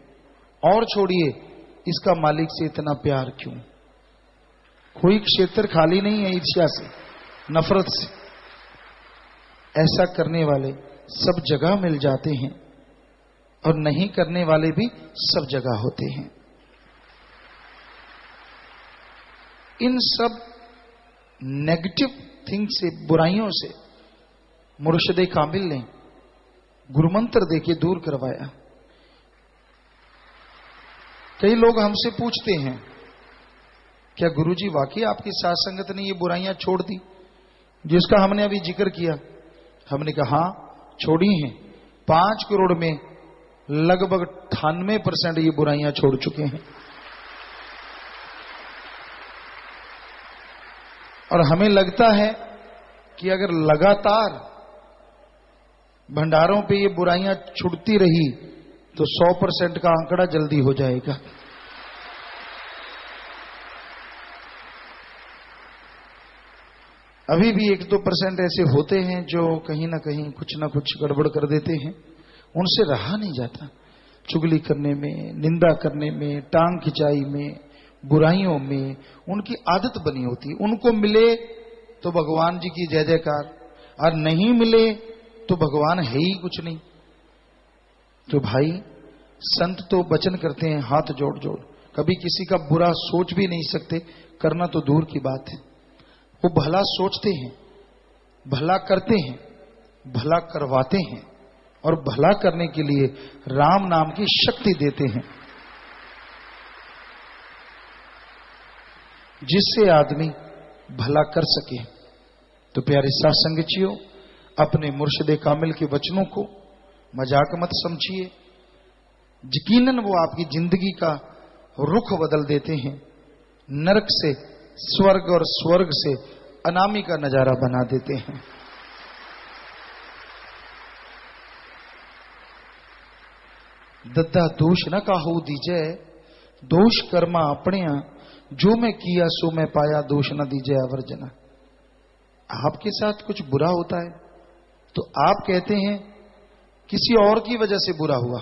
और छोड़िए इसका मालिक से इतना प्यार क्यों। कोई क्षेत्र खाली नहीं है ईर्ष्या से, नफरत से। ऐसा करने वाले सब जगह मिल जाते हैं, और नहीं करने वाले भी सब जगह होते हैं। इन सब नेगेटिव थिंग से, बुराइयों से मुर्शिद कामिल ने गुरुमंत्र देके दूर करवाया। कई लोग हमसे पूछते हैं, क्या गुरुजी वाकई आपकी साथ संगत ने ये बुराइयां छोड़ दी जिसका हमने अभी जिक्र किया? हमने कहा हाँ, छोड़ी हैं। 5 करोड़ में लगभग 98% ये बुराइयां छोड़ चुके हैं। और हमें लगता है कि अगर लगातार भंडारों पे ये बुराइयां छुटती रही तो 100% का आंकड़ा जल्दी हो जाएगा। अभी भी 1-2% ऐसे होते हैं जो कहीं ना कहीं कुछ ना कुछ गड़बड़ कर देते हैं, उनसे रहा नहीं जाता। चुगली करने में, निंदा करने में, टांग खिंचाई में, बुराइयों में उनकी आदत बनी होती। उनको मिले तो भगवान जी की जय जयकार, और नहीं मिले तो भगवान है ही कुछ नहीं। तो भाई संत तो वचन करते हैं हाथ जोड़ जोड़, कभी किसी का बुरा सोच भी नहीं सकते, करना तो दूर की बात है। वो भला सोचते हैं, भला करते हैं, भला करवाते हैं, और भला करने के लिए राम नाम की शक्ति देते हैं, जिससे आदमी भला कर सके। तो प्यारे साथ संगतियों, अपने मुर्शिद कामिल के वचनों को मजाक मत समझिए। यकीनन वो आपकी जिंदगी का रुख बदल देते हैं, नरक से स्वर्ग और स्वर्ग से अनामी का नजारा बना देते हैं। दद्दा दोष न काहू दीजै, दोष कर्मा अपने, जो मैं किया सो मैं पाया, दोष न दीजै आवर्जना। आपके साथ कुछ बुरा होता है तो आप कहते हैं किसी और की वजह से बुरा हुआ,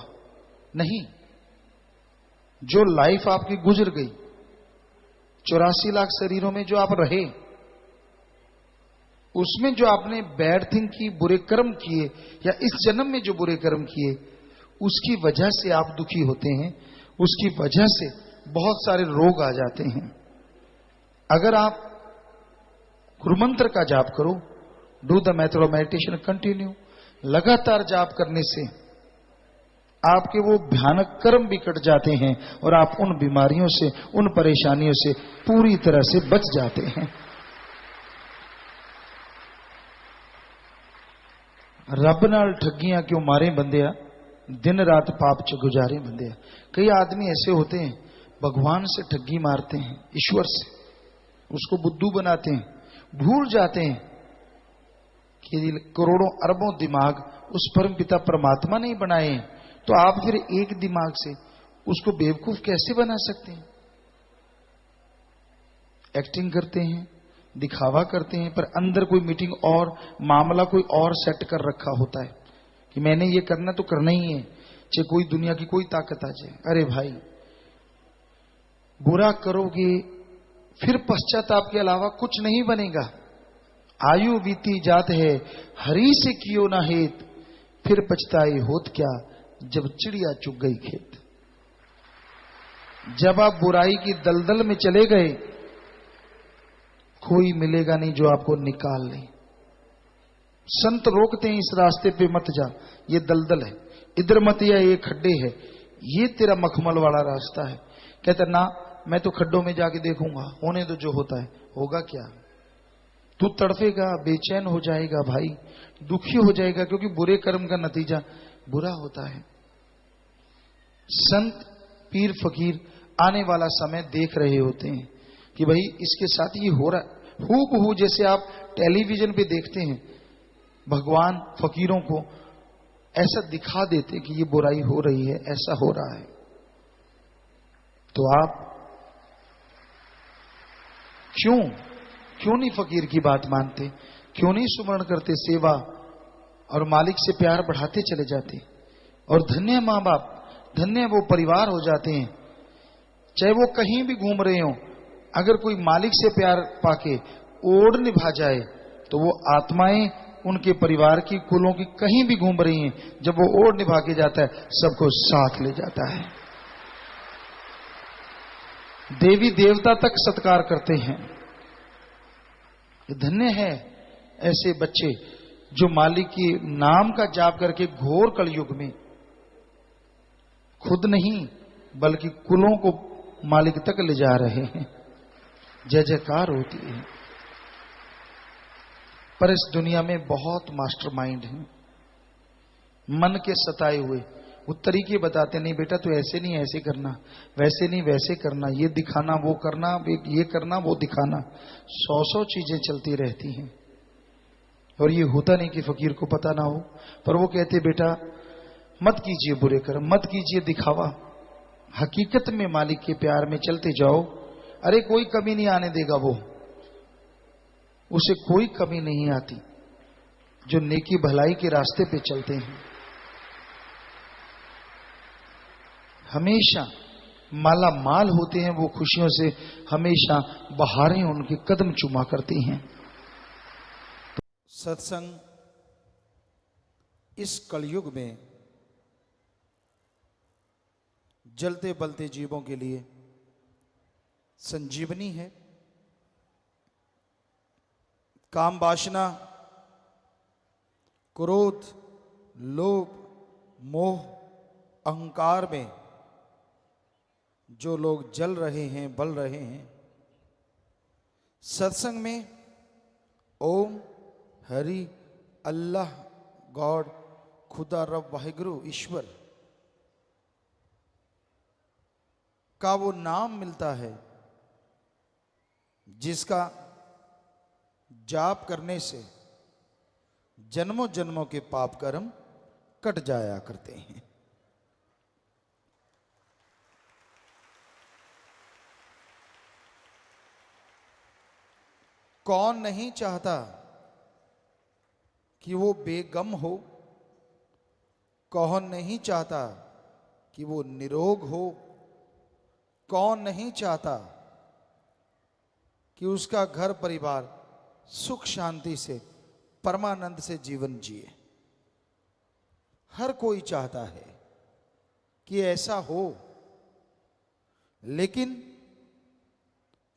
नहीं। जो लाइफ आपकी गुजर गई, 84 लाख शरीरों में जो आप रहे, उसमें जो आपने बैड थिंग की, बुरे कर्म किए, या इस जन्म में जो बुरे कर्म किए, उसकी वजह से आप दुखी होते हैं, उसकी वजह से बहुत सारे रोग आ जाते हैं। अगर आप गुरुमंत्र का जाप करो, do the method of meditation continue, लगातार जाप करने से आपके वो भयानक कर्म भी कट जाते हैं और आप उन बीमारियों से, उन परेशानियों से पूरी तरह से बच जाते हैं। रब नाल ठगियां क्यों मारे बंदिया, दिन रात पाप च गुजारे बंदिया। कई आदमी ऐसे होते हैं भगवान से ठगी मारते हैं, ईश्वर से, उसको बुद्धू बनाते हैं, भूल जाते हैं कि करोड़ों अरबों दिमाग उस परम पिता परमात्मा ने ही बनाए हैं, तो आप फिर एक दिमाग से उसको बेवकूफ कैसे बना सकते हैं? एक्टिंग करते हैं, दिखावा करते हैं, पर अंदर कोई मीटिंग और मामला कोई और सेट कर रखा होता है कि मैंने ये करना तो करना ही है, चाहे कोई दुनिया की कोई ताकत आ जाए। अरे भाई, बुरा करोगे फिर पश्चाताप के अलावा कुछ नहीं बनेगा। आयु बीती जात है, हरी से कियो ना हेत, फिर पछताए होत क्या, जब चिड़िया चुग गई खेत। जब आप बुराई की दलदल में चले गए, कोई मिलेगा नहीं जो आपको निकाल ले। संत रोकते हैं, इस रास्ते पे मत जा, ये दलदल है, इधर मत या, ये खड्डे है, ये तेरा मखमल वाला रास्ता है। कहते ना, मैं तो खड्डों में जाके देखूंगा, होने तो जो होता है। होगा क्या? तू तड़फेगा, बेचैन हो जाएगा भाई, दुखी हो जाएगा, क्योंकि बुरे कर्म का नतीजा बुरा होता है। संत, पीर, फकीर आने वाला समय देख रहे होते हैं कि भाई इसके साथ ये हो रहा है, हूबहू जैसे आप टेलीविजन पे देखते हैं, भगवान फकीरों को ऐसा दिखा देते कि ये बुराई हो रही है, ऐसा हो रहा है। तो आप क्यों नहीं फकीर की बात मानते? क्यों नहीं सुमरण करते, सेवा और मालिक से प्यार बढ़ाते चले जाते? और धन्य मां बाप, धन्य वो परिवार हो जाते हैं, चाहे वो कहीं भी घूम रहे हो, अगर कोई मालिक से प्यार पाके ओढ़ निभा जाए तो वो आत्माएं उनके परिवार की, कुलों की कहीं भी घूम रही हैं, जब वो ओढ़ निभा के जाता है, सबको साथ ले जाता है। देवी देवता तक सत्कार करते हैं। धन्य है ऐसे बच्चे जो मालिक के नाम का जाप करके घोर कलयुग में खुद नहीं बल्कि कुलों को मालिक तक ले जा रहे हैं। जय जयकार होती है। पर इस दुनिया में बहुत मास्टरमाइंड हैं, मन के सताए हुए। वो तरीके बताते, नहीं बेटा तू ऐसे नहीं ऐसे करना, वैसे नहीं वैसे करना, ये दिखाना वो करना, ये करना वो दिखाना, 100 चीजें चलती रहती हैं। और ये होता नहीं कि फकीर को पता ना हो, पर वो कहते बेटा मत कीजिए बुरे कर्म, मत कीजिए दिखावा, हकीकत में मालिक के प्यार में चलते जाओ। अरे कोई कमी नहीं आने देगा वो, उसे कोई कमी नहीं आती जो नेकी भलाई के रास्ते पे चलते हैं। हमेशा माला माल होते हैं वो खुशियों से, हमेशा बहारें उनके कदम चुमा करती हैं। तो सत्संग इस कलयुग में जलते बलते जीवों के लिए संजीवनी है। काम वासना, क्रोध, लोभ, मोह, अहंकार में जो लोग जल रहे हैं, बल रहे हैं, सत्संग में ओम, हरि, अल्लाह, गॉड, खुदा, रब, वाहिगुरु, ईश्वर, का वो नाम मिलता है जिसका जाप करने से जन्मों जन्मों के पाप कर्म कट जाया करते हैं। कौन नहीं चाहता कि वो बेगम हो, कौन नहीं चाहता कि वो निरोग हो, कौन नहीं चाहता कि उसका घर परिवार सुख शांति से परमानंद से जीवन जिए। हर कोई चाहता है कि ऐसा हो, लेकिन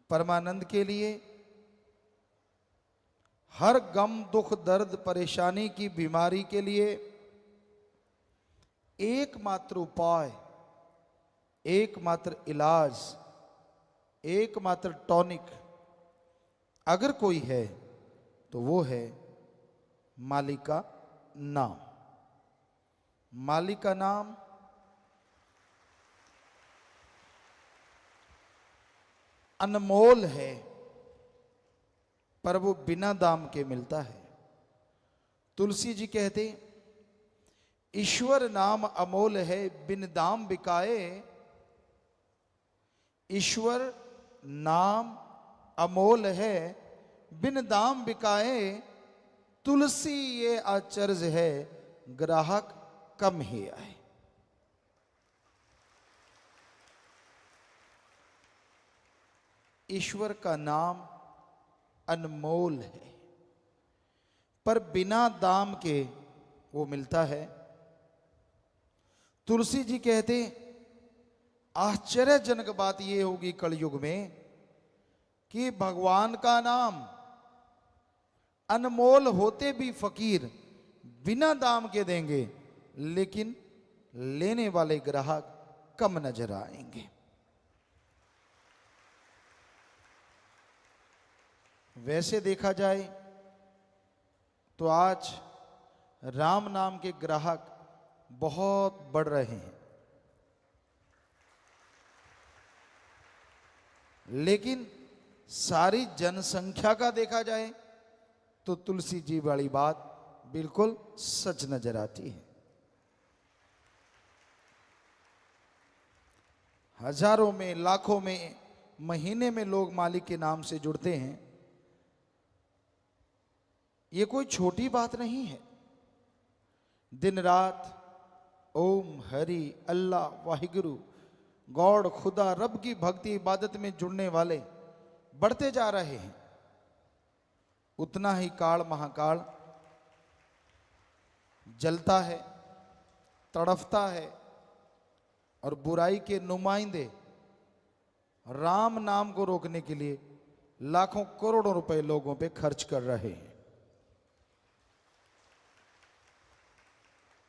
परमानंद के लिए हर गम दुख दर्द परेशानी की बीमारी के लिए एकमात्र उपाय, एकमात्र इलाज, एकमात्र टॉनिक अगर कोई है तो वो है मालिक का नाम। मालिक का नाम अनमोल है, पर वो बिना दाम के मिलता है। तुलसी जी कहते, ईश्वर नाम अमोल है बिन दाम बिकाए। ईश्वर नाम अमोल है बिन दाम बिकाए। तुलसी ये आचर्ज है ग्राहक कम ही आए। ईश्वर का नाम अनमोल है, पर बिना दाम के वो मिलता है। तुलसी जी कहते, आश्चर्यजनक बात ये होगी कलयुग में कि भगवान का नाम अनमोल होते भी फकीर बिना दाम के देंगे, लेकिन लेने वाले ग्राहक कम नजर आएंगे। वैसे देखा जाए तो आज राम नाम के ग्राहक बहुत बढ़ रहे हैं, लेकिन सारी जनसंख्या का देखा जाए तो तुलसी जी वाली बात बिल्कुल सच नजर आती है। हजारों में लाखों में महीने में लोग मालिक के नाम से जुड़ते हैं। ये कोई छोटी बात नहीं है। दिन रात ओम हरि अल्लाह वाहिगुरु गॉड खुदा रब की भक्ति इबादत में जुड़ने वाले बढ़ते जा रहे हैं। उतना ही काल महाकाल जलता है, तड़फता है, और बुराई के नुमाइंदे राम नाम को रोकने के लिए लाखों करोड़ों रुपए लोगों पे खर्च कर रहे हैं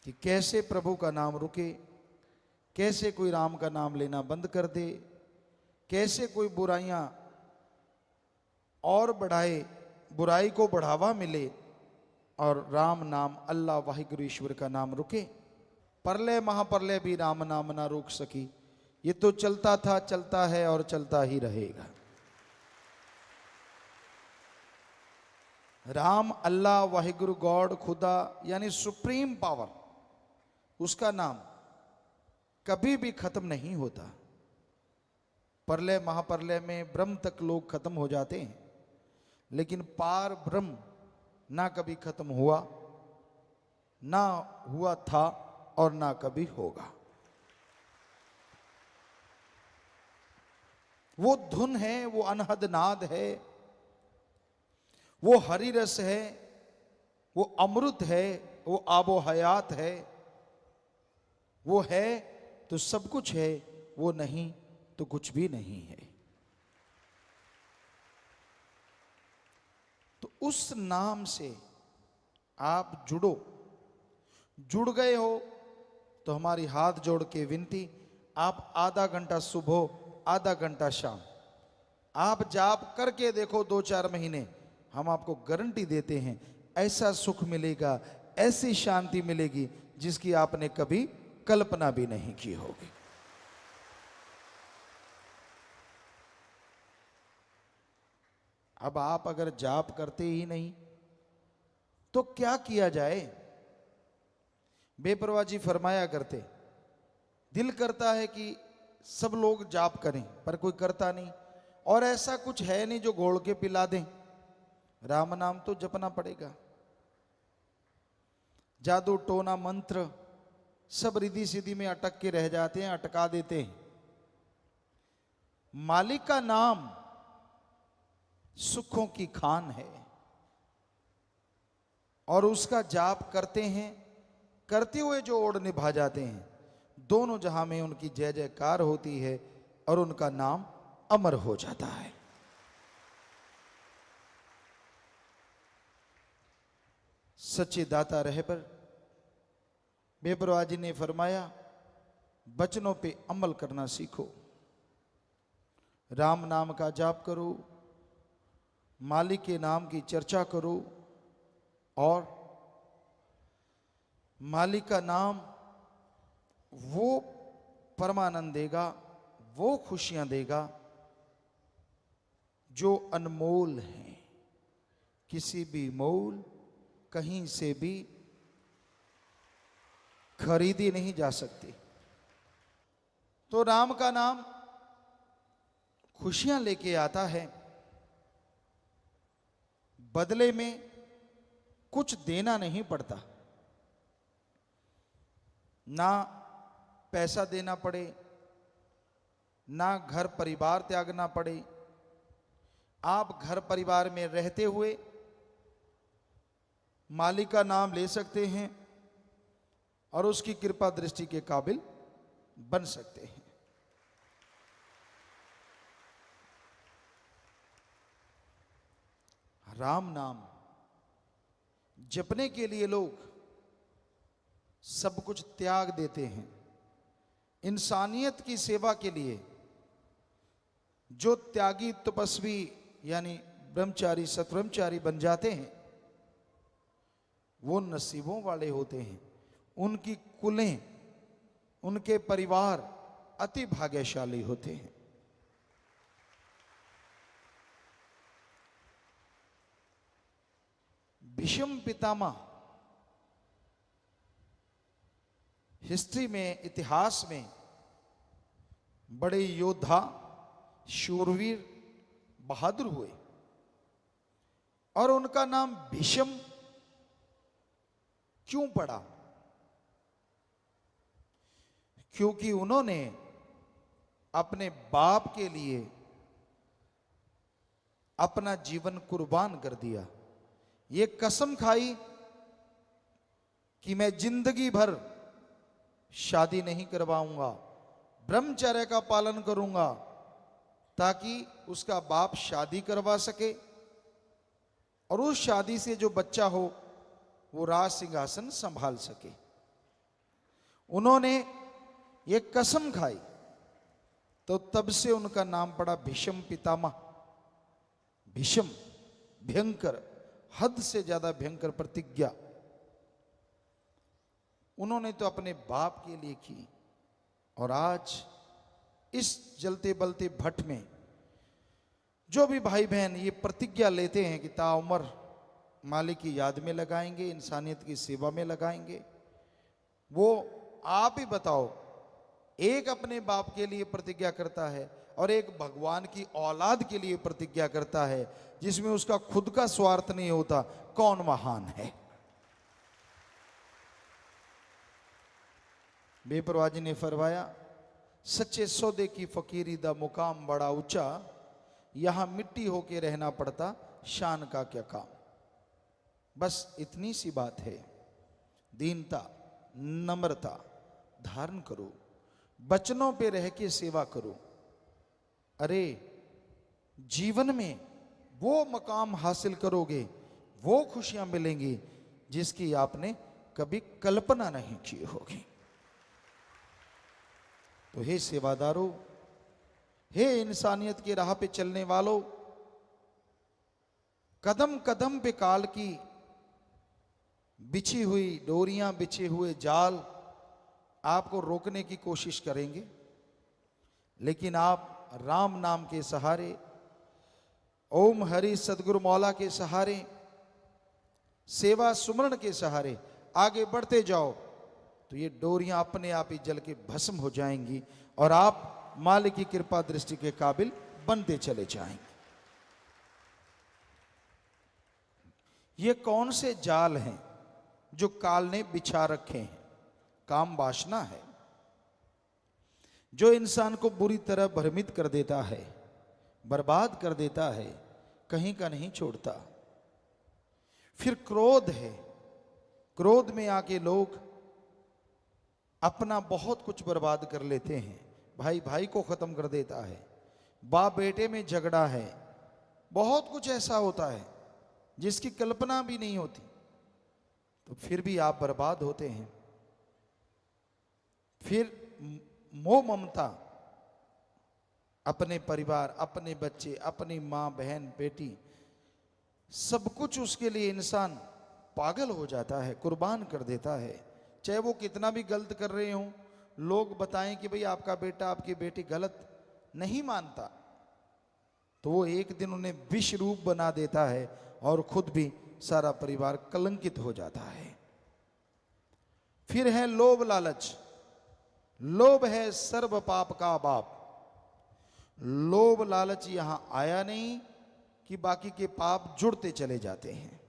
कि कैसे प्रभु का नाम रुके, कैसे कोई राम का नाम लेना बंद कर दे, कैसे कोई बुराइयां और बढ़ाए, बुराई को बढ़ावा मिले और राम नाम अल्लाह वाहिगुरु ईश्वर का नाम रुके। परलय महाप्रलय भी राम नाम ना रोक सकी। ये तो चलता था, चलता है और चलता ही रहेगा। राम अल्लाह वाहिगुरु गॉड खुदा यानी सुप्रीम पावर, उसका नाम कभी भी खत्म नहीं होता। परलय महाप्रलय में ब्रह्म तक लोग खत्म हो जाते हैं, लेकिन पार ब्रह्म ना कभी खत्म हुआ, ना हुआ था और ना कभी होगा। वो धुन है, वो अनहद नाद है, वो हरि रस है, वो अमृत है, वो आबो हयात है। वो है तो सब कुछ है, वो नहीं तो कुछ भी नहीं है। तो उस नाम से आप जुड़ो। जुड़ गए हो तो हमारी हाथ जोड़ के विनती, आप आधा घंटा सुबह, आधा घंटा शाम आप जाप करके देखो 2-4 महीने, हम आपको गारंटी देते हैं ऐसा सुख मिलेगा, ऐसी शांति मिलेगी जिसकी आपने कभी कल्पना भी नहीं की होगी। अब आप अगर जाप करते ही नहीं तो क्या किया जाए? बेपरवाह जी फरमाया करते, दिल करता है कि सब लोग जाप करें पर कोई करता नहीं, और ऐसा कुछ है नहीं जो घोल के पिला दें। राम नाम तो जपना पड़ेगा। जादू टोना मंत्र सब रिद्धि सिद्धि में अटक के रह जाते हैं, अटका देते हैं। मालिक का नाम सुखों की खान है, और उसका जाप करते हैं, करते हुए जो ओढ़ निभा जाते हैं, दोनों जहां में उनकी जय जयकार होती है और उनका नाम अमर हो जाता है। सच्चे दाता रहे पर बेपरवाह जी ने फरमाया, बचनों पे अमल करना सीखो, राम नाम का जाप करो, मालिक के नाम की चर्चा करो, और मालिक का नाम वो परमानंद देगा, वो खुशियां देगा जो अनमोल हैं, किसी भी मोल कहीं से भी खरीदी नहीं जा सकती। तो राम का नाम खुशियां लेके आता है, बदले में कुछ देना नहीं पड़ता, ना पैसा देना पड़े, ना घर परिवार त्यागना पड़े। आप घर परिवार में रहते हुए मालिक का नाम ले सकते हैं और उसकी कृपा दृष्टि के काबिल बन सकते हैं। राम नाम जपने के लिए लोग सब कुछ त्याग देते हैं। इंसानियत की सेवा के लिए जो त्यागी तपस्वी यानी ब्रह्मचारी सतब्रह्मचारी बन जाते हैं, वो नसीबों वाले होते हैं। उनकी कुलें, उनके परिवार अति भाग्यशाली होते हैं। भीष्म पितामह हिस्ट्री में, इतिहास में बड़े योद्धा, शूरवीर, बहादुर हुए, और उनका नाम भीष्म क्यों पड़ा? क्योंकि उन्होंने अपने बाप के लिए अपना जीवन कुर्बान कर दिया। ये कसम खाई कि मैं जिंदगी भर शादी नहीं करवाऊंगा, ब्रह्मचर्य का पालन करूंगा, ताकि उसका बाप शादी करवा सके और उस शादी से जो बच्चा हो वो राज सिंहासन संभाल सके। उन्होंने ये कसम खाई, तो तब से उनका नाम पड़ा भीष्म पितामह। भीष्म भयंकर, हद से ज्यादा भयंकर प्रतिज्ञा उन्होंने तो अपने बाप के लिए की। और आज इस जलते बलते भट्ट में जो भी भाई बहन ये प्रतिज्ञा लेते हैं कि ताउम्र मालिक की याद में लगाएंगे, इंसानियत की सेवा में लगाएंगे, वो आप ही बताओ, एक अपने बाप के लिए प्रतिज्ञा करता है और एक भगवान की औलाद के लिए प्रतिज्ञा करता है, जिसमें उसका खुद का स्वार्थ नहीं होता, कौन महान है? बेपरवाह जी ने फरमाया, सच्चे सौदे की फकीरी दा मुकाम बड़ा ऊंचा, यहां मिट्टी होके रहना पड़ता, शान का क्या काम। बस इतनी सी बात है, दीनता नम्रता धारण करो, बचनों पे रह के सेवा करो। अरे जीवन में वो मकाम हासिल करोगे, वो खुशियां मिलेंगी जिसकी आपने कभी कल्पना नहीं की होगी। तो हे सेवादारों, हे इंसानियत की राह पे चलने वालों, कदम कदम पे काल की बिछी हुई डोरियां, बिछे हुए जाल आपको रोकने की कोशिश करेंगे, लेकिन आप राम नाम के सहारे ओम हरि सदगुरु मौला के सहारे, सेवा सुमरण के सहारे आगे बढ़ते जाओ तो ये डोरियां अपने आप ही जल के भस्म हो जाएंगी और आप मालिक की कृपा दृष्टि के काबिल बनते चले जाएंगे। ये कौन से जाल हैं जो काल ने बिछा रखे हैं? काम वासना है जो इंसान को बुरी तरह भ्रमित कर देता है, बर्बाद कर देता है, कहीं का नहीं छोड़ता। फिर क्रोध है, क्रोध में आके लोग अपना बहुत कुछ बर्बाद कर लेते हैं। भाई भाई को खत्म कर देता है, बाप बेटे में झगड़ा है, बहुत कुछ ऐसा होता है जिसकी कल्पना भी नहीं होती, तो फिर भी आप बर्बाद होते हैं। फिर मोह ममता, अपने परिवार, अपने बच्चे, अपनी माँ बहन बेटी, सब कुछ उसके लिए इंसान पागल हो जाता है, कुर्बान कर देता है। चाहे वो कितना भी गलत कर रहे हों, लोग बताएं कि भाई आपका बेटा आपकी बेटी गलत, नहीं मानता तो वो एक दिन उन्हें विष रूप बना देता है और खुद भी सारा परिवार कलंकित हो जाता है। फिर है लोभ लालच। लोभ है सर्व पाप का बाप। लोभ लालच यहां आया नहीं कि बाकी के पाप जुड़ते चले जाते हैं।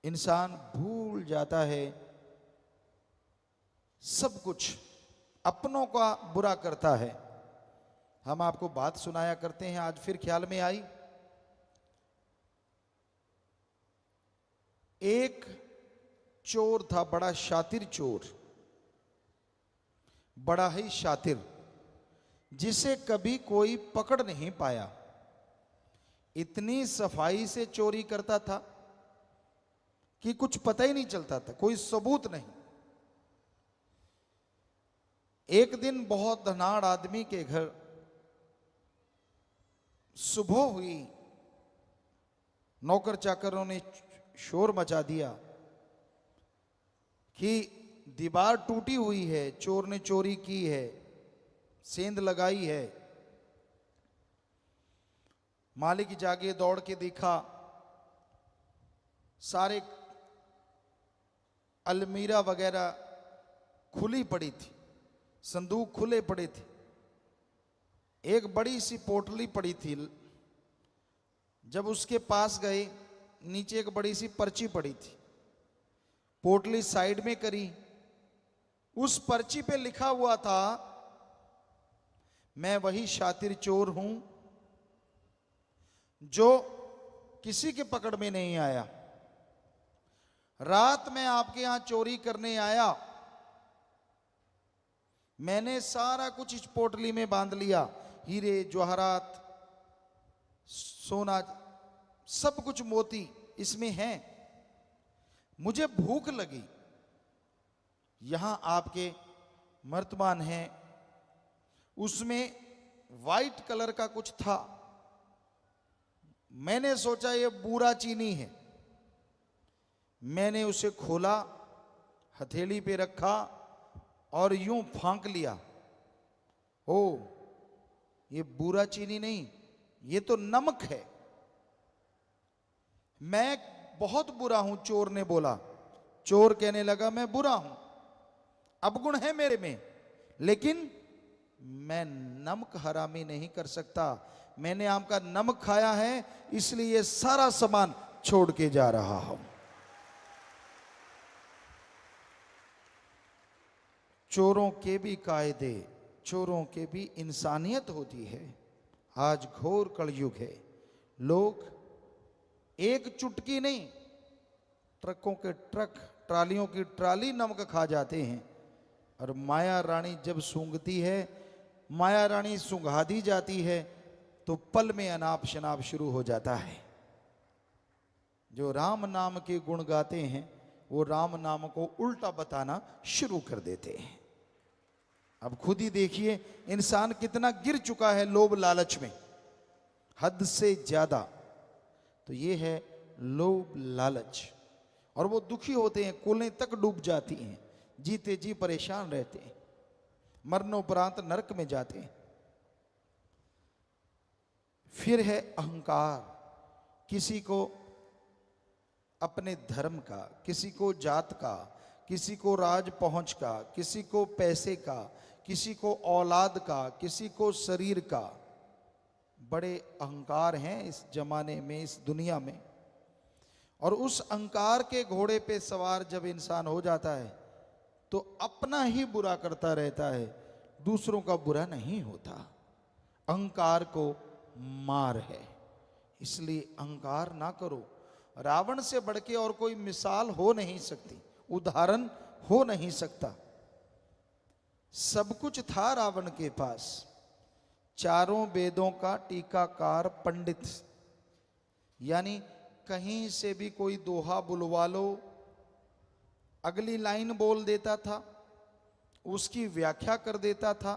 इंसान भूल जाता है सब कुछ, अपनों का बुरा करता है। हम आपको बात सुनाया करते हैं, आज फिर ख्याल में आई। एक चोर था, बड़ा शातिर चोर, बड़ा ही शातिर, जिसे कभी कोई पकड़ नहीं पाया। इतनी सफाई से चोरी करता था कि कुछ पता ही नहीं चलता था, कोई सबूत नहीं। एक दिन बहुत धनाढ़ आदमी के घर सुबह हुई, नौकर चाकरों ने शोर मचा दिया कि दीवार टूटी हुई है, चोर ने चोरी की है, सेंध लगाई है। मालिक जागे, दौड़ के देखा, सारे अलमीरा वगैरह खुली पड़ी थी, संदूक खुले पड़े थे। एक बड़ी सी पोटली पड़ी थी। जब उसके पास गए, नीचे एक बड़ी सी पर्ची पड़ी थी। पोटली साइड में करी, उस पर्ची पे लिखा हुआ था, मैं वही शातिर चोर हूं जो किसी के पकड़ में नहीं आया। रात में आपके यहां चोरी करने आया, मैंने सारा कुछ इस पोटली में बांध लिया, हीरे जवाहरात, सोना, सब कुछ मोती इसमें है। मुझे भूख लगी, यहां आपके मर्तबान है, उसमें वाइट कलर का कुछ था। मैंने सोचा ये बूरा चीनी है। मैंने उसे खोला, हथेली पे रखा और यूं फांक लिया। ओ, ये बूरा चीनी नहीं, ये तो नमक है। मैं बहुत बुरा हूं, चोर ने बोला। चोर कहने लगा, मैं बुरा हूं, अवगुण है मेरे में, लेकिन मैं नमक हरामी नहीं कर सकता। मैंने आपका नमक खाया है, इसलिए ये सारा सामान छोड़ के जा रहा हूं। चोरों के भी कायदे, चोरों के भी इंसानियत होती है। आज घोर कलयुग है। लोग एक चुटकी नहीं, ट्रकों के ट्रक, ट्रालियों की ट्राली नमक खा जाते हैं। और माया रानी जब सूंघती है, माया रानी सूंघा दी जाती है, तो पल में अनाप शनाप शुरू हो जाता है। जो राम नाम के गुण गाते हैं, वो राम नाम को उल्टा बताना शुरू कर देते हैं। अब खुद ही देखिए इंसान कितना गिर चुका है लोभ लालच में, हद से ज्यादा। तो ये है लोभ लालच, और वो दुखी होते हैं, कुलें तक डूब जाती हैं, जीते जी परेशान रहते हैं, मरणोपरांत नरक में जाते हैं। फिर है अहंकार, किसी को अपने धर्म का, किसी को जात का, किसी को राज पहुंच का, किसी को पैसे का, किसी को औलाद का, किसी को शरीर का। बड़े अहंकार हैं इस जमाने में, इस दुनिया में। और उस अहंकार के घोड़े पे सवार जब इंसान हो जाता है तो अपना ही बुरा करता रहता है, दूसरों का बुरा नहीं होता। अहंकार को मार है, इसलिए अहंकार ना करो। रावण से बढ़ के और कोई मिसाल हो नहीं सकती, उदाहरण हो नहीं सकता। सब कुछ था रावण के पास, चारों वेदों का टीकाकार पंडित, यानी कहीं से भी कोई दोहा बुलवा लो, अगली लाइन बोल देता था, उसकी व्याख्या कर देता था।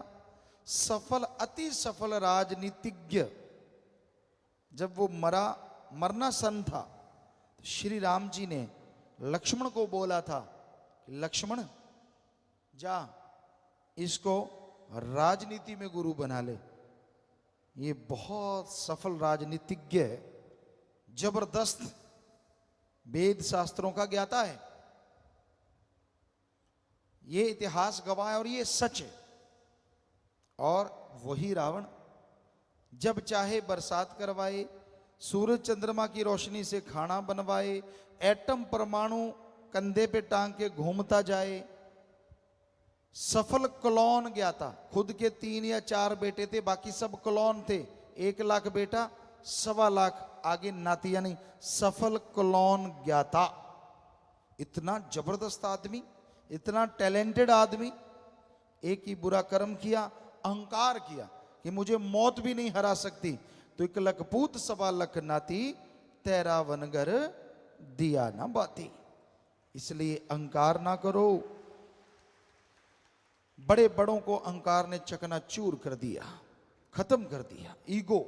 सफल, अति सफल राजनीतिज्ञ। जब वो मरना सन था तो श्री राम जी ने लक्ष्मण को बोला था कि लक्ष्मण जा इसको राजनीति में गुरु बना ले। ये बहुत सफल राजनीतिज्ञ है, जबरदस्त वेद शास्त्रों का ज्ञाता है। ये इतिहास गवाह है और ये सच है। और वही रावण जब चाहे बरसात करवाए, सूरज चंद्रमा की रोशनी से खाना बनवाए, एटम परमाणु कंधे पे टांग के घूमता जाए। सफल क्लोन ज्ञाता, खुद के 3 या 4 बेटे थे, बाकी सब क्लोन थे। 1 लाख बेटा, 1.25 लाख आगे नाती, यानी सफल क्लोन ज्ञाता। इतना जबरदस्त आदमी, इतना टैलेंटेड आदमी, एक ही बुरा कर्म किया, अहंकार किया कि मुझे मौत भी नहीं हरा सकती। तो 1 लख पूत 1.25 लाख नाती, तेरा वनगर दिया ना बाती। इसलिए अहंकार ना करो। बड़े बड़ों को अहंकार ने चकनाचूर कर दिया, खत्म कर दिया। ईगो,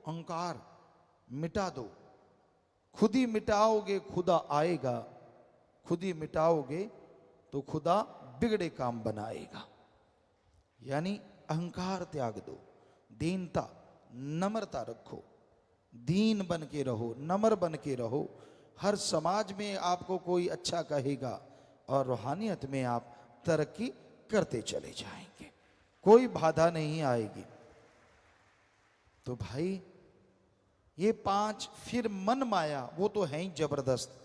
अहंकार मिटा दो। खुद ही मिटाओगे खुदा आएगा, खुद ही मिटाओगे तो खुदा बिगड़े काम बनाएगा। यानी अहंकार त्याग दो, दीनता, नम्रता रखो, दीन बन के रहो, नम्र बन के रहो। हर समाज में आपको कोई अच्छा कहेगा और रूहानियत में आप तरक्की करते चले जाएंगे, कोई बाधा नहीं आएगी। तो भाई ये 5, फिर मन माया, वो तो है ही जबरदस्त।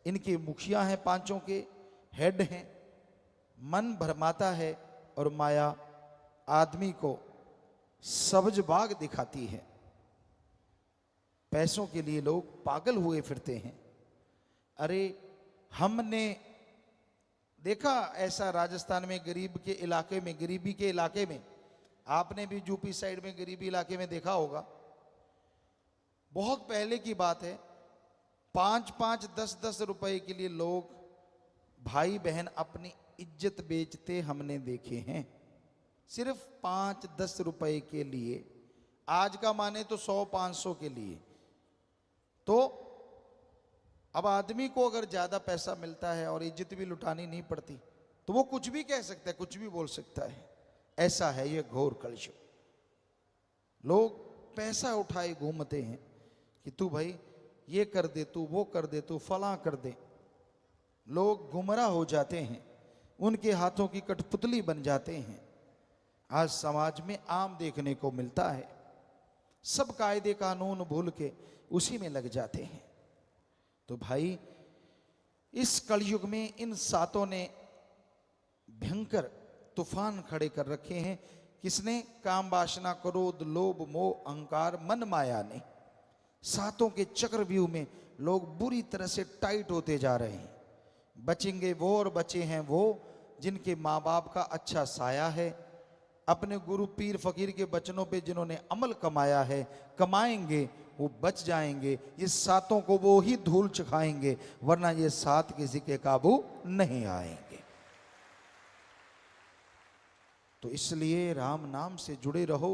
इनके मुखिया हैं, 5 के हेड हैं। मन भरमाता है और माया आदमी को सब्ज बाग दिखाती है। पैसों के लिए लोग पागल हुए फिरते हैं। अरे हमने देखा ऐसा राजस्थान में गरीब के इलाके में, गरीबी के इलाके में, आपने भी यूपी साइड में गरीबी इलाके में देखा होगा। बहुत पहले की बात है, 5-5, 10-10 रुपए के लिए लोग भाई बहन अपनी इज्जत बेचते हमने देखे हैं, सिर्फ 5-10 रुपए के लिए। आज का माने तो 100-500 के लिए। तो अब आदमी को अगर ज्यादा पैसा मिलता है और इज्जत भी लुटानी नहीं पड़ती तो वो कुछ भी कह सकता है, कुछ भी बोल सकता है। ऐसा है ये घोर कलयुग। लोग पैसा उठाए घूमते हैं कि तू भाई ये कर दे, तू वो कर दे, तू फलां कर दे। लोग गुमराह हो जाते हैं, उनके हाथों की कठपुतली बन जाते हैं। आज समाज में आम देखने को मिलता है। सब कायदे कानून भूल के उसी में लग जाते हैं। तो भाई इस कलयुग में इन 7 ने भयंकर तूफान खड़े कर रखे हैं। किसने? काम वासना, क्रोध, लोभ, मोह, अहंकार, मन माया ने। 7 के चक्रव्यूह में लोग बुरी तरह से टाइट होते जा रहे हैं। बचेंगे वो और बचे हैं वो जिनके माँ बाप का अच्छा साया है, अपने गुरु पीर फकीर के वचनों पे जिन्होंने अमल कमाया है, कमाएंगे वो बच जाएंगे। ये 7 को वो ही धूल चखाएंगे, वरना ये 7 किसी के काबू नहीं आएंगे। तो इसलिए राम नाम से जुड़े रहो,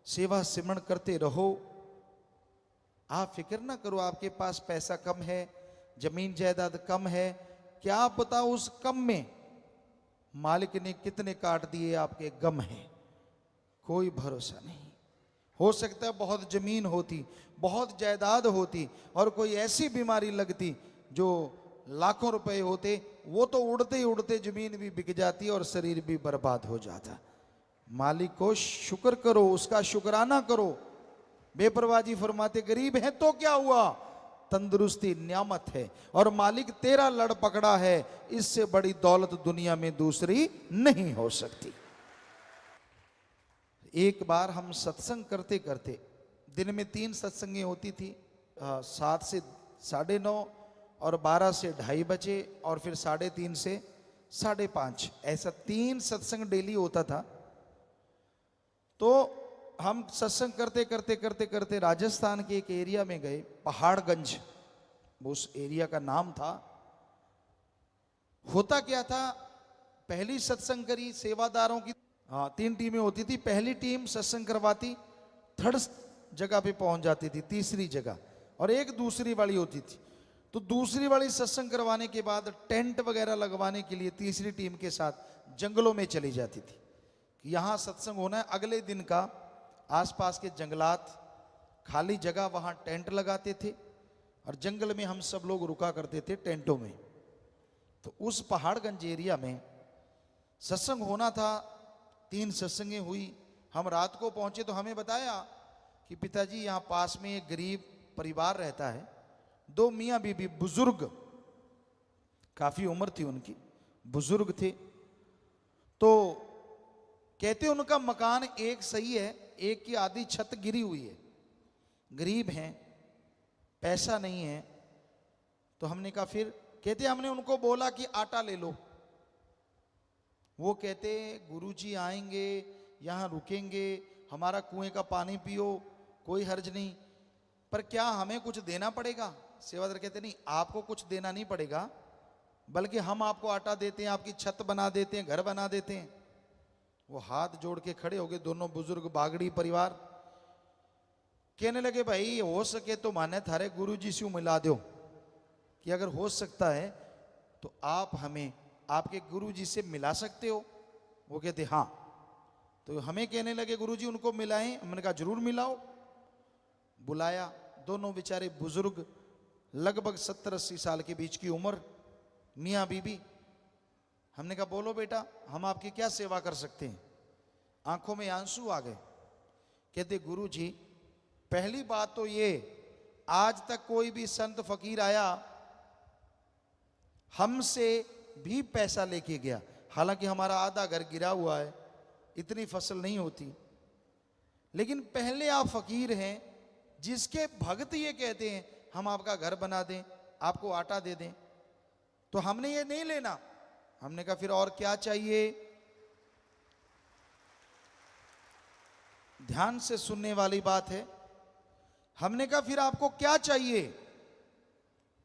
सेवा सिमरण करते रहो। आप फिक्र ना करो आपके पास पैसा कम है, जमीन जायदाद कम है, क्या पता उस कम में मालिक ने कितने काट दिए आपके गम है, कोई भरोसा नहीं। हो सकता है बहुत जमीन होती, बहुत जायदाद होती, और कोई ऐसी बीमारी लगती जो लाखों रुपए होते, वो तो उड़ते ही उड़ते जमीन भी बिक जाती और शरीर भी बर्बाद हो जाता। मालिक को शुक्र करो, उसका शुक्राना करो। बेपरवाजी फरमाते गरीब है तो क्या हुआ, तंदुरुस्ती नियामत है, और मालिक तेरा लड़ पकड़ा है, इससे बड़ी दौलत दुनिया में दूसरी नहीं हो सकती। एक बार हम सत्संग करते करते, दिन में 3 सत्संगें होती थी, 7 से 9:30 और 12 से 2:30 बजे, और फिर 3:30 से 5:30, ऐसा 3 सत्संग डेली होता था। तो हम सत्संग करते करते करते करते राजस्थान के एक एरिया में गए, पहाड़गंज उस एरिया का नाम था। होता क्या था, पहली सत्संग करी सेवादारों की, 3 टीमें होती थी। पहली टीम सत्संग करवाती, 3rd जगह पे पहुंच जाती थी, 3री जगह, और एक दूसरी वाली होती थी। तो दूसरी वाली सत्संग करवाने के बाद टेंट वगैरह लगवाने के लिए तीसरी टीम के साथ जंगलों में चली जाती थी कि यहां सत्संग होना है। अगले दिन का आसपास के जंगलात, खाली जगह, वहां टेंट लगाते थे, और जंगल में हम सब लोग रुका करते थे टेंटों में। तो उस पहाड़गंज एरिया में सत्संग होना था, 3 सत्संगें हुई। हम रात को पहुंचे तो हमें बताया कि पिताजी यहाँ पास में एक गरीब परिवार रहता है, 2 मियाँ बीबी, बुजुर्ग, काफी उम्र थी उनकी, बुजुर्ग थे। तो कहते उनका मकान एक सही है, एक की आधी छत गिरी हुई है, गरीब हैं, पैसा नहीं है। तो हमने कहा फिर, कहते हमने उनको बोला कि आटा ले लो। वो कहते गुरुजी आएंगे, यहाँ रुकेंगे, हमारा कुएं का पानी पियो, कोई हर्ज नहीं, पर क्या हमें कुछ देना पड़ेगा? सेवादार कहते नहीं, आपको कुछ देना नहीं पड़ेगा, बल्कि हम आपको आटा देते हैं, आपकी छत बना देते हैं, घर बना देते हैं। वो हाथ जोड़ के खड़े हो गए, दोनों बुजुर्ग बागड़ी परिवार। कहने लगे भाई हो सके तो माने थारे गुरुजी से मिला दो, कि अगर हो सकता है तो आप हमें आपके गुरुजी से मिला सकते हो। वो कहते हाँ। तो हमें कहने लगे गुरुजी उनको मिलाएं। हमने कहा जरूर मिलाओ। बुलाया, दोनों बेचारे बुजुर्ग, लगभग 70-80 साल के बीच की उम्र, मियाँ बीबी। हमने कहा बोलो बेटा, हम आपकी क्या सेवा कर सकते हैं? आंखों में आंसू आ गए। कहते गुरुजी, पहली बात तो ये, आज तक कोई भी संत फकीर आया हमसे भी पैसा लेके गया, हालांकि हमारा आधा घर गिरा हुआ है, इतनी फसल नहीं होती, लेकिन पहले आप फकीर हैं जिसके भक्त ये कहते हैं हम आपका घर बना दें, आपको आटा दे दें, तो हमने ये नहीं लेना। हमने कहा फिर और क्या चाहिए? ध्यान से सुनने वाली बात है। हमने कहा फिर आपको क्या चाहिए?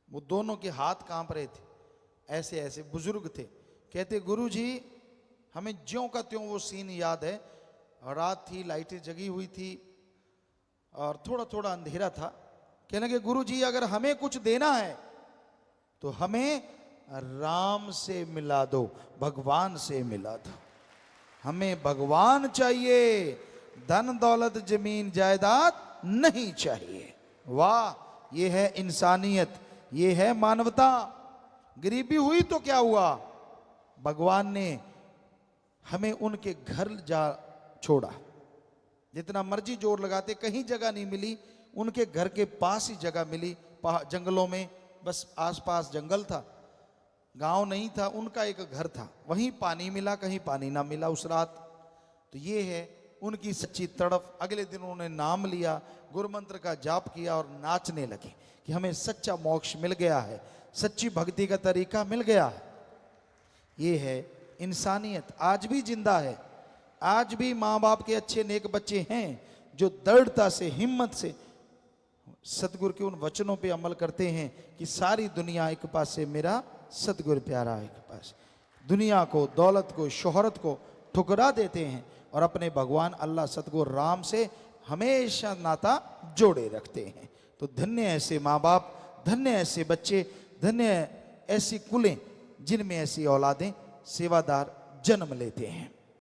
वो दोनों के हाथ कांप रहे थे, ऐसे ऐसे बुजुर्ग थे। कहते गुरुजी, हमें ज्यों का त्यों वो सीन याद है, रात थी, लाइटें जगी हुई थी और थोड़ा थोड़ा अंधेरा था। कहने लगे गुरुजी, अगर हमें कुछ देना है तो हमें राम से मिला दो, भगवान से मिला दो। हमें भगवान चाहिए, धन दौलत जमीन जायदाद नहीं चाहिए। वाह, ये है इंसानियत, ये है मानवता। गरीबी हुई तो क्या हुआ, भगवान ने हमें उनके घर जा छोड़ा। जितना मर्जी जोर लगाते कहीं जगह नहीं मिली, उनके घर के पास ही जगह मिली, जंगलों में, बस आसपास जंगल था, गांव नहीं था, उनका एक घर था, वहीं पानी मिला, कहीं पानी ना मिला उस रात। तो ये है उनकी सच्ची तड़फ। अगले दिन उन्होंने नाम लिया, गुरुमंत्र का जाप किया और नाचने लगे कि हमें सच्चा मोक्ष मिल गया है, सच्ची भक्ति का तरीका मिल गया है। ये है इंसानियत, आज भी जिंदा है। आज भी माँ बाप के अच्छे नेक बच्चे हैं जो दृढ़ता से, हिम्मत से सतगुरु के उन वचनों पे अमल करते हैं कि सारी दुनिया एक पास से मेरा सतगुरु प्यारा एक पास। दुनिया को, दौलत को, शोहरत को ठुकरा देते हैं और अपने भगवान अल्लाह सतगुरु राम से हमेशा नाता जोड़े रखते हैं। तो धन्य ऐसे माँ बाप, धन्य ऐसे बच्चे, धन्य ऐसी कुलें जिनमें ऐसी औलादें सेवादार जन्म लेते हैं।